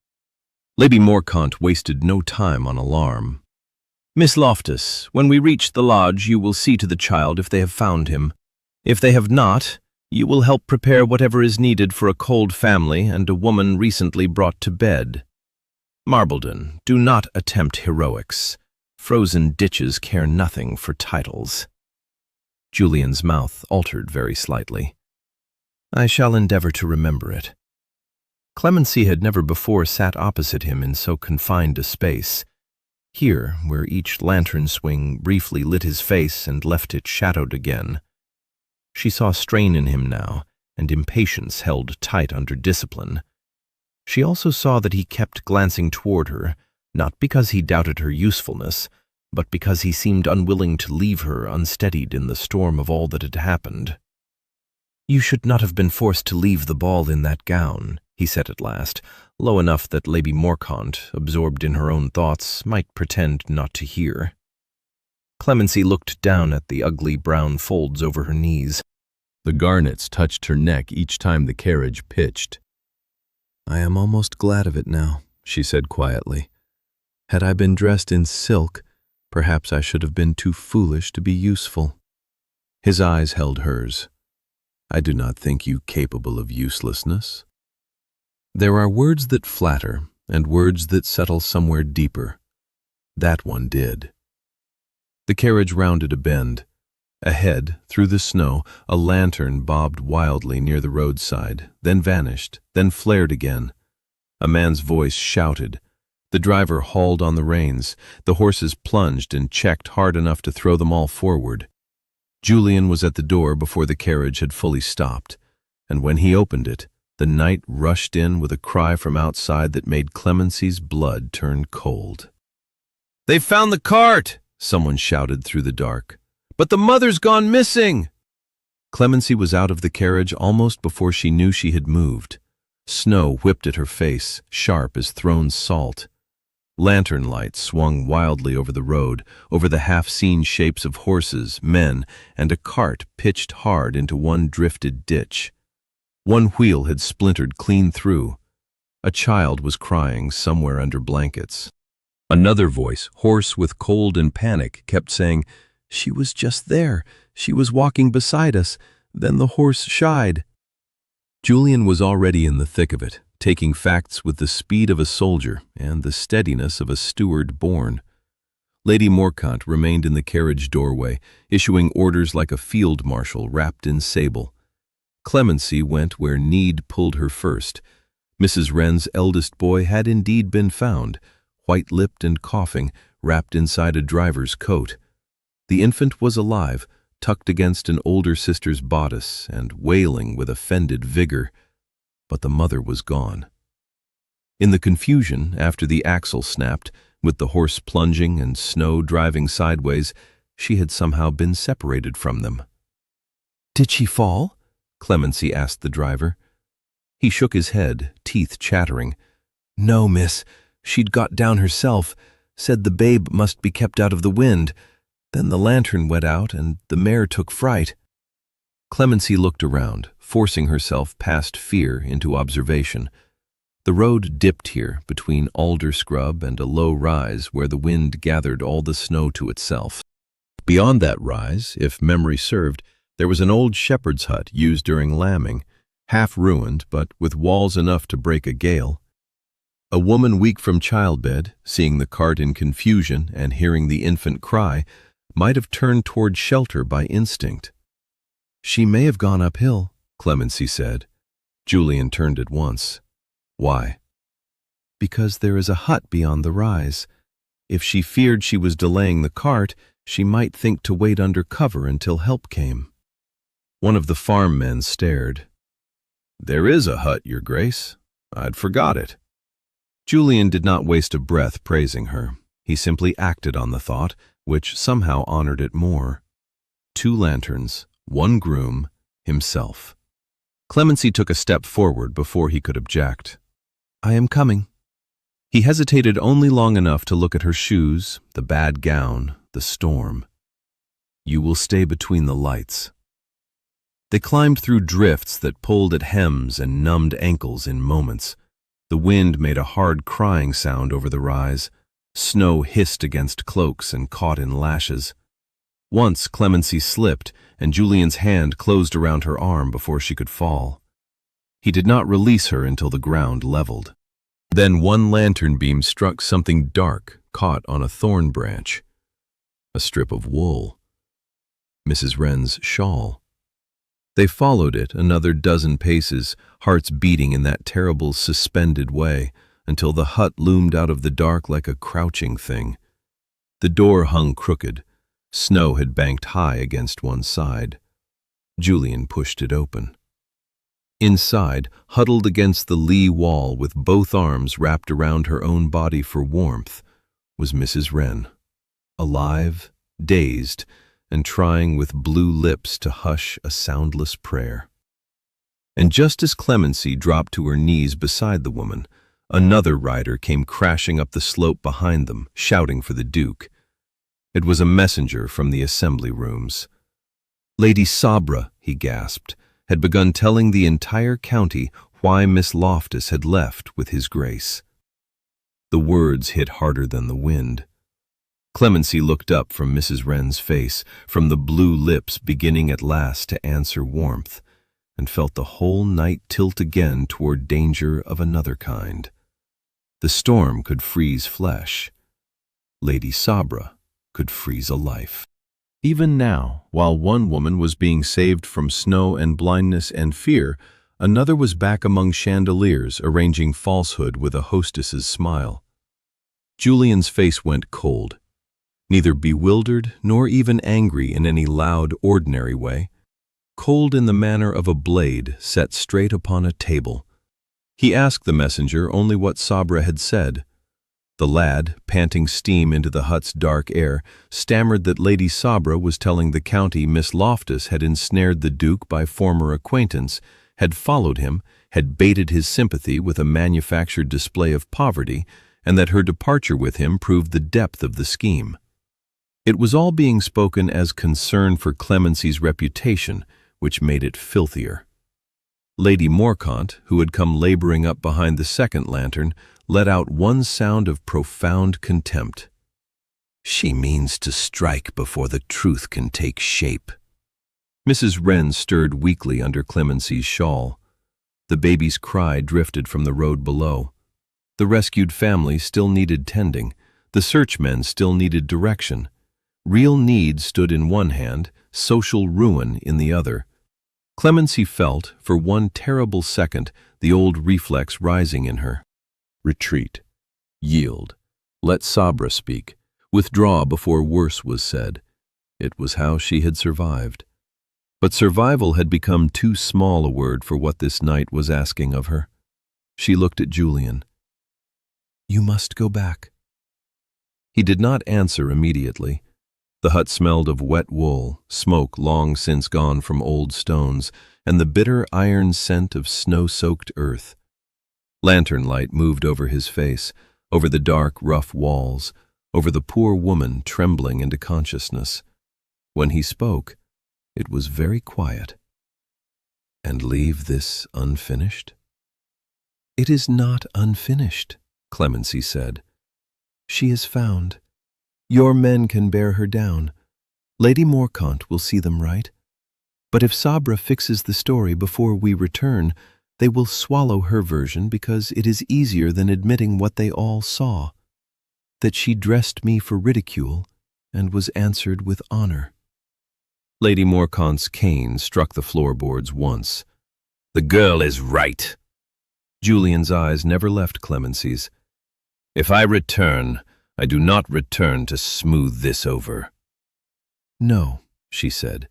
Lady Morcant wasted no time on alarm. "Miss Loftus, when we reach the lodge you will see to the child if they have found him. If they have not, you will help prepare whatever is needed for a cold family and a woman recently brought to bed. Marbledon, do not attempt heroics. Frozen ditches care nothing for titles." Julian's mouth altered very slightly. "I shall endeavor to remember it." Clemency had never before sat opposite him in so confined a space. Here, where each lantern swing briefly lit his face and left it shadowed again. She saw strain in him now, and impatience held tight under discipline. She also saw that he kept glancing toward her, not because he doubted her usefulness, but because he seemed unwilling to leave her unsteadied in the storm of all that had happened. "You should not have been forced to leave the ball in that gown," he said at last, low enough that Lady Morcant, absorbed in her own thoughts, might pretend not to hear. Clemency looked down at the ugly brown folds over her knees. The garnets touched her neck each time the carriage pitched. "I am almost glad of it now," she said quietly. "Had I been dressed in silk, perhaps I should have been too foolish to be useful." His eyes held hers. "I do not think you capable of uselessness." There are words that flatter, and words that settle somewhere deeper. That one did. The carriage rounded a bend. Ahead, through the snow, a lantern bobbed wildly near the roadside, then vanished, then flared again. A man's voice shouted. The driver hauled on the reins. The horses plunged and checked hard enough to throw them all forward. Julian was at the door before the carriage had fully stopped, and when he opened it, the night rushed in with a cry from outside that made Clemency's blood turn cold. "They've found the cart!" someone shouted through the dark. "But the mother's gone missing!" Clemency was out of the carriage almost before she knew she had moved. Snow whipped at her face, sharp as thrown salt. Lantern lights swung wildly over the road, over the half-seen shapes of horses, men, and a cart pitched hard into one drifted ditch. One wheel had splintered clean through. A child was crying somewhere under blankets. Another voice, hoarse with cold and panic, kept saying, "She was just there. She was walking beside us. Then the horse shied." Julian was already in the thick of it, taking facts with the speed of a soldier and the steadiness of a steward born. Lady Morcant remained in the carriage doorway, issuing orders like a field marshal wrapped in sable. Clemency went where need pulled her first. Mrs. Wren's eldest boy had indeed been found, white-lipped and coughing, wrapped inside a driver's coat. The infant was alive, tucked against an older sister's bodice and wailing with offended vigor, but the mother was gone. In the confusion, after the axle snapped, with the horse plunging and snow driving sideways, she had somehow been separated from them. "Did she fall?" Clemency asked the driver. He shook his head, teeth chattering. "No, miss. She'd got down herself, said the babe must be kept out of the wind. Then the lantern went out and the mare took fright." Clemency looked around, forcing herself past fear into observation. The road dipped here between alder scrub and a low rise where the wind gathered all the snow to itself. Beyond that rise, if memory served, there was an old shepherd's hut used during lambing. half ruined but with walls enough to break a gale. A woman weak from childbed, seeing the cart in confusion and hearing the infant cry, might have turned toward shelter by instinct. "She may have gone uphill," Clemency said. Julian turned at once. "Why?" "Because there is a hut beyond the rise. If she feared she was delaying the cart, she might think to wait under cover until help came." One of the farm men stared. "There is a hut, Your Grace. I'd forgot it." Julian did not waste a breath praising her. He simply acted on the thought, which somehow honored it more. 2 lanterns, 1 groom, himself. Clemency took a step forward before he could object. "I am coming." He hesitated only long enough to look at her shoes, the bad gown, the storm. "You will stay between the lights." They climbed through drifts that pulled at hems and numbed ankles in moments. The wind made a hard crying sound over the rise. Snow hissed against cloaks and caught in lashes. Once Clemency slipped, and Julian's hand closed around her arm before she could fall. He did not release her until the ground leveled. Then one lantern beam struck something dark, caught on a thorn branch. A strip of wool. Mrs. Wren's shawl. They followed it another dozen paces, hearts beating in that terrible suspended way, until the hut loomed out of the dark like a crouching thing. The door hung crooked. Snow had banked high against one side. Julian pushed it open. Inside, huddled against the lee wall with both arms wrapped around her own body for warmth, was Mrs. Wren, alive, dazed, and trying with blue lips to hush a soundless prayer. And just as Clemency dropped to her knees beside the woman, another rider came crashing up the slope behind them, shouting for the Duke. It was a messenger from the assembly rooms. Lady Sabra, he gasped, had begun telling the entire county why Miss Loftus had left with his grace. The words hit harder than the wind. Clemency looked up from Mrs. Wren's face, from the blue lips beginning at last to answer warmth, and felt the whole night tilt again toward danger of another kind. The storm could freeze flesh. Lady Sabra could freeze a life. Even now, while one woman was being saved from snow and blindness and fear, another was back among chandeliers arranging falsehood with a hostess's smile. Julian's face went cold. Neither bewildered nor even angry in any loud, ordinary way, cold in the manner of a blade set straight upon a table. He asked the messenger only what Sabra had said. The lad, panting steam into the hut's dark air, stammered that Lady Sabra was telling the county Miss Loftus had ensnared the Duke by former acquaintance, had followed him, had baited his sympathy with a manufactured display of poverty, and that her departure with him proved the depth of the scheme. It was all being spoken as concern for Clemency's reputation, which made it filthier. Lady Morcant, who had come laboring up behind the second lantern, let out one sound of profound contempt. "She means to strike before the truth can take shape." Mrs. Wren stirred weakly under Clemency's shawl. The baby's cry drifted from the road below. The rescued family still needed tending. The searchmen still needed direction. Real need stood in one hand, social ruin in the other. Clemency felt, for one terrible second, the old reflex rising in her. Retreat. Yield. Let Sabra speak. Withdraw before worse was said. It was how she had survived. But survival had become too small a word for what this night was asking of her. She looked at Julian. "You must go back." He did not answer immediately. The hut smelled of wet wool, smoke long since gone from old stones, and the bitter iron scent of snow-soaked earth. Lantern light moved over his face, over the dark, rough walls, over the poor woman trembling into consciousness. When he spoke, it was very quiet. "And leave this unfinished?" "It is not unfinished," Clemency said. "She is found. Your men can bear her down. Lady Morcant will see them right. But if Sabra fixes the story before we return, they will swallow her version because it is easier than admitting what they all saw, that she dressed me for ridicule and was answered with honor." Lady Morcant's cane struck the floorboards once. "The girl is right." Julian's eyes never left Clemency's. "If I return, I do not return to smooth this over." "No," she said,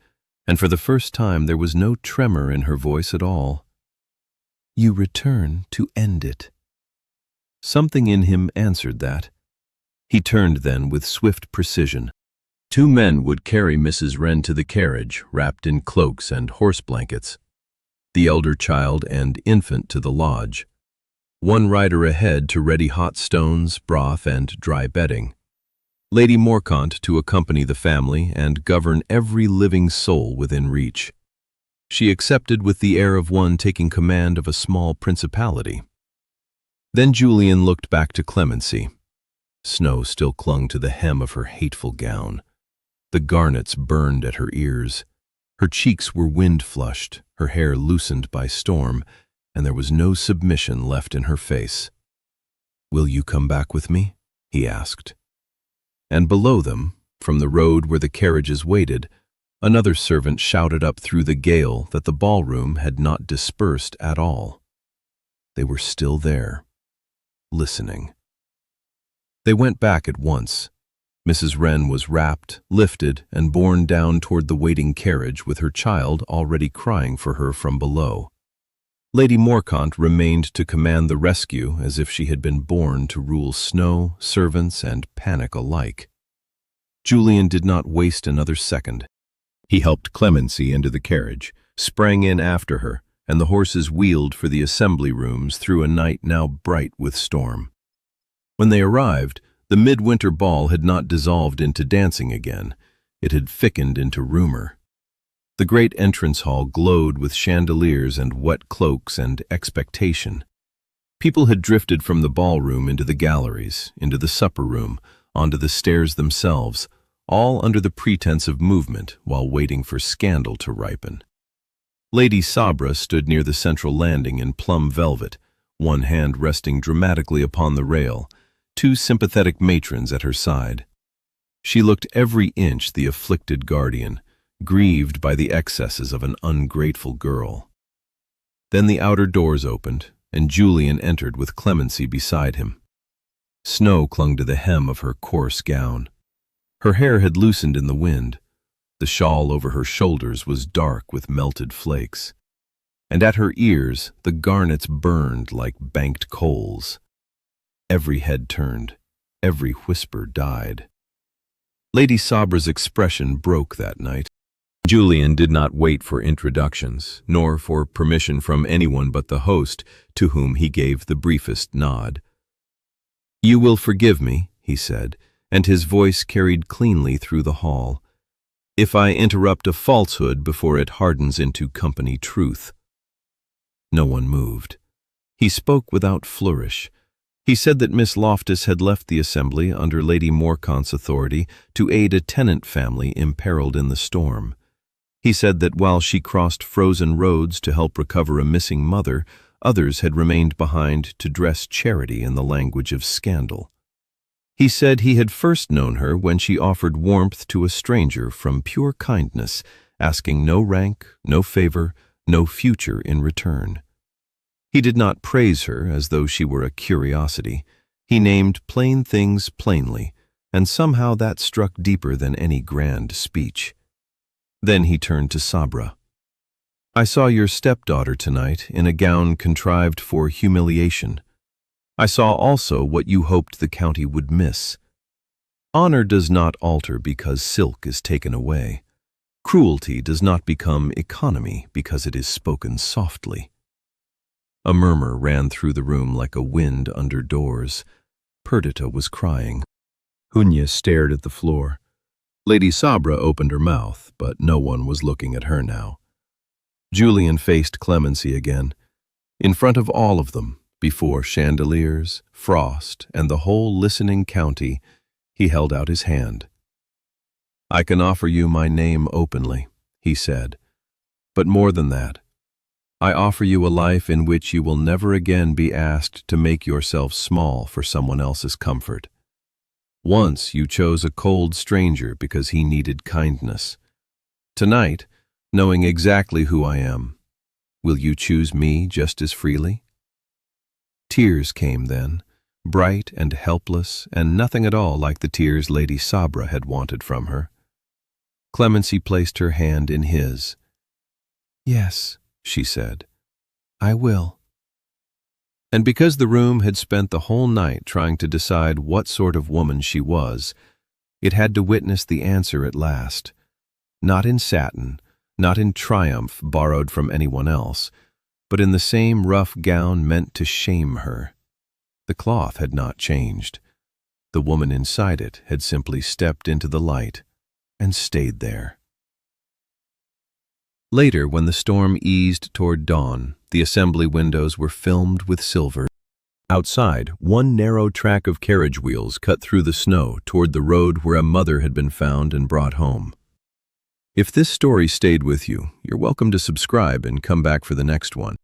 and for the first time there was no tremor in her voice at all. "You return to end it." Something in him answered that. He turned then with swift precision. 2 men would carry Mrs. Wren to the carriage, wrapped in cloaks and horse blankets, the elder child and infant to the lodge. 1 rider ahead to ready hot stones, broth, and dry bedding. Lady Morcant to accompany the family and govern every living soul within reach. She accepted with the air of one taking command of a small principality. Then Julian looked back to Clemency. Snow still clung to the hem of her hateful gown. The garnets burned at her ears. Her cheeks were wind-flushed, her hair loosened by storm, and there was no submission left in her face. "Will you come back with me?" he asked. And below them, from the road where the carriages waited, another servant shouted up through the gale that the ballroom had not dispersed at all. They were still there, listening. They went back at once. Mrs. Wren was wrapped, lifted, and borne down toward the waiting carriage with her child already crying for her from below. Lady Morcant remained to command the rescue as if she had been born to rule snow, servants, and panic alike. Julian did not waste another second. He helped Clemency into the carriage, sprang in after her, and the horses wheeled for the assembly rooms through a night now bright with storm. When they arrived, the Midwinter Ball had not dissolved into dancing again. It had thickened into rumor. The great entrance hall glowed with chandeliers and wet cloaks and expectation. People had drifted from the ballroom into the galleries, into the supper room, onto the stairs themselves, all under the pretense of movement while waiting for scandal to ripen. Lady Sabra stood near the central landing in plum velvet, one hand resting dramatically upon the rail, 2 sympathetic matrons at her side. She looked every inch the afflicted guardian, grieved by the excesses of an ungrateful girl. Then the outer doors opened, and Julian entered with Clemency beside him. Snow clung to the hem of her coarse gown. Her hair had loosened in the wind. The shawl over her shoulders was dark with melted flakes, and at her ears the garnets burned like banked coals. Every head turned, every whisper died. Lady Sabra's expression broke that night. Julian did not wait for introductions, nor for permission from anyone but the host, to whom he gave the briefest nod. "You will forgive me," he said, and his voice carried cleanly through the hall, "if I interrupt a falsehood before it hardens into company truth." No one moved. He spoke without flourish. He said that Miss Loftus had left the assembly under Lady Morcant's authority to aid a tenant family imperiled in the storm. He said that while she crossed frozen roads to help recover a missing mother, others had remained behind to dress charity in the language of scandal. He said he had first known her when she offered warmth to a stranger from pure kindness, asking no rank, no favor, no future in return. He did not praise her as though she were a curiosity. He named plain things plainly, and somehow that struck deeper than any grand speech. Then he turned to Sabra. "I saw your stepdaughter tonight in a gown contrived for humiliation. I saw also what you hoped the county would miss. Honor does not alter because silk is taken away. Cruelty does not become economy because it is spoken softly." A murmur ran through the room like a wind under doors. Perdita was crying. Hunya stared at the floor. Lady Sabra opened her mouth, but no one was looking at her now. Julian faced Clemency again. In front of all of them, before chandeliers, frost, and the whole listening county, he held out his hand. "I can offer you my name openly," he said. But more than that, I offer you a life in which you will never again be asked to make yourself small for someone else's comfort. Once you chose a cold stranger because he needed kindness. Tonight, knowing exactly who I am, will you choose me just as freely? Tears came then, bright and helpless, and nothing at all like the tears Lady Sabra had wanted from her. Clemency placed her hand in his. "Yes," she said, "I will." And because the room had spent the whole night trying to decide what sort of woman she was, it had to witness the answer at last. Not in satin, not in triumph borrowed from anyone else, but in the same rough gown meant to shame her. The cloth had not changed. The woman inside it had simply stepped into the light and stayed there. Later, when the storm eased toward dawn, the assembly windows were filmed with silver. Outside, one narrow track of carriage wheels cut through the snow toward the road where a mother had been found and brought home. If this story stayed with you, you're welcome to subscribe and come back for the next one.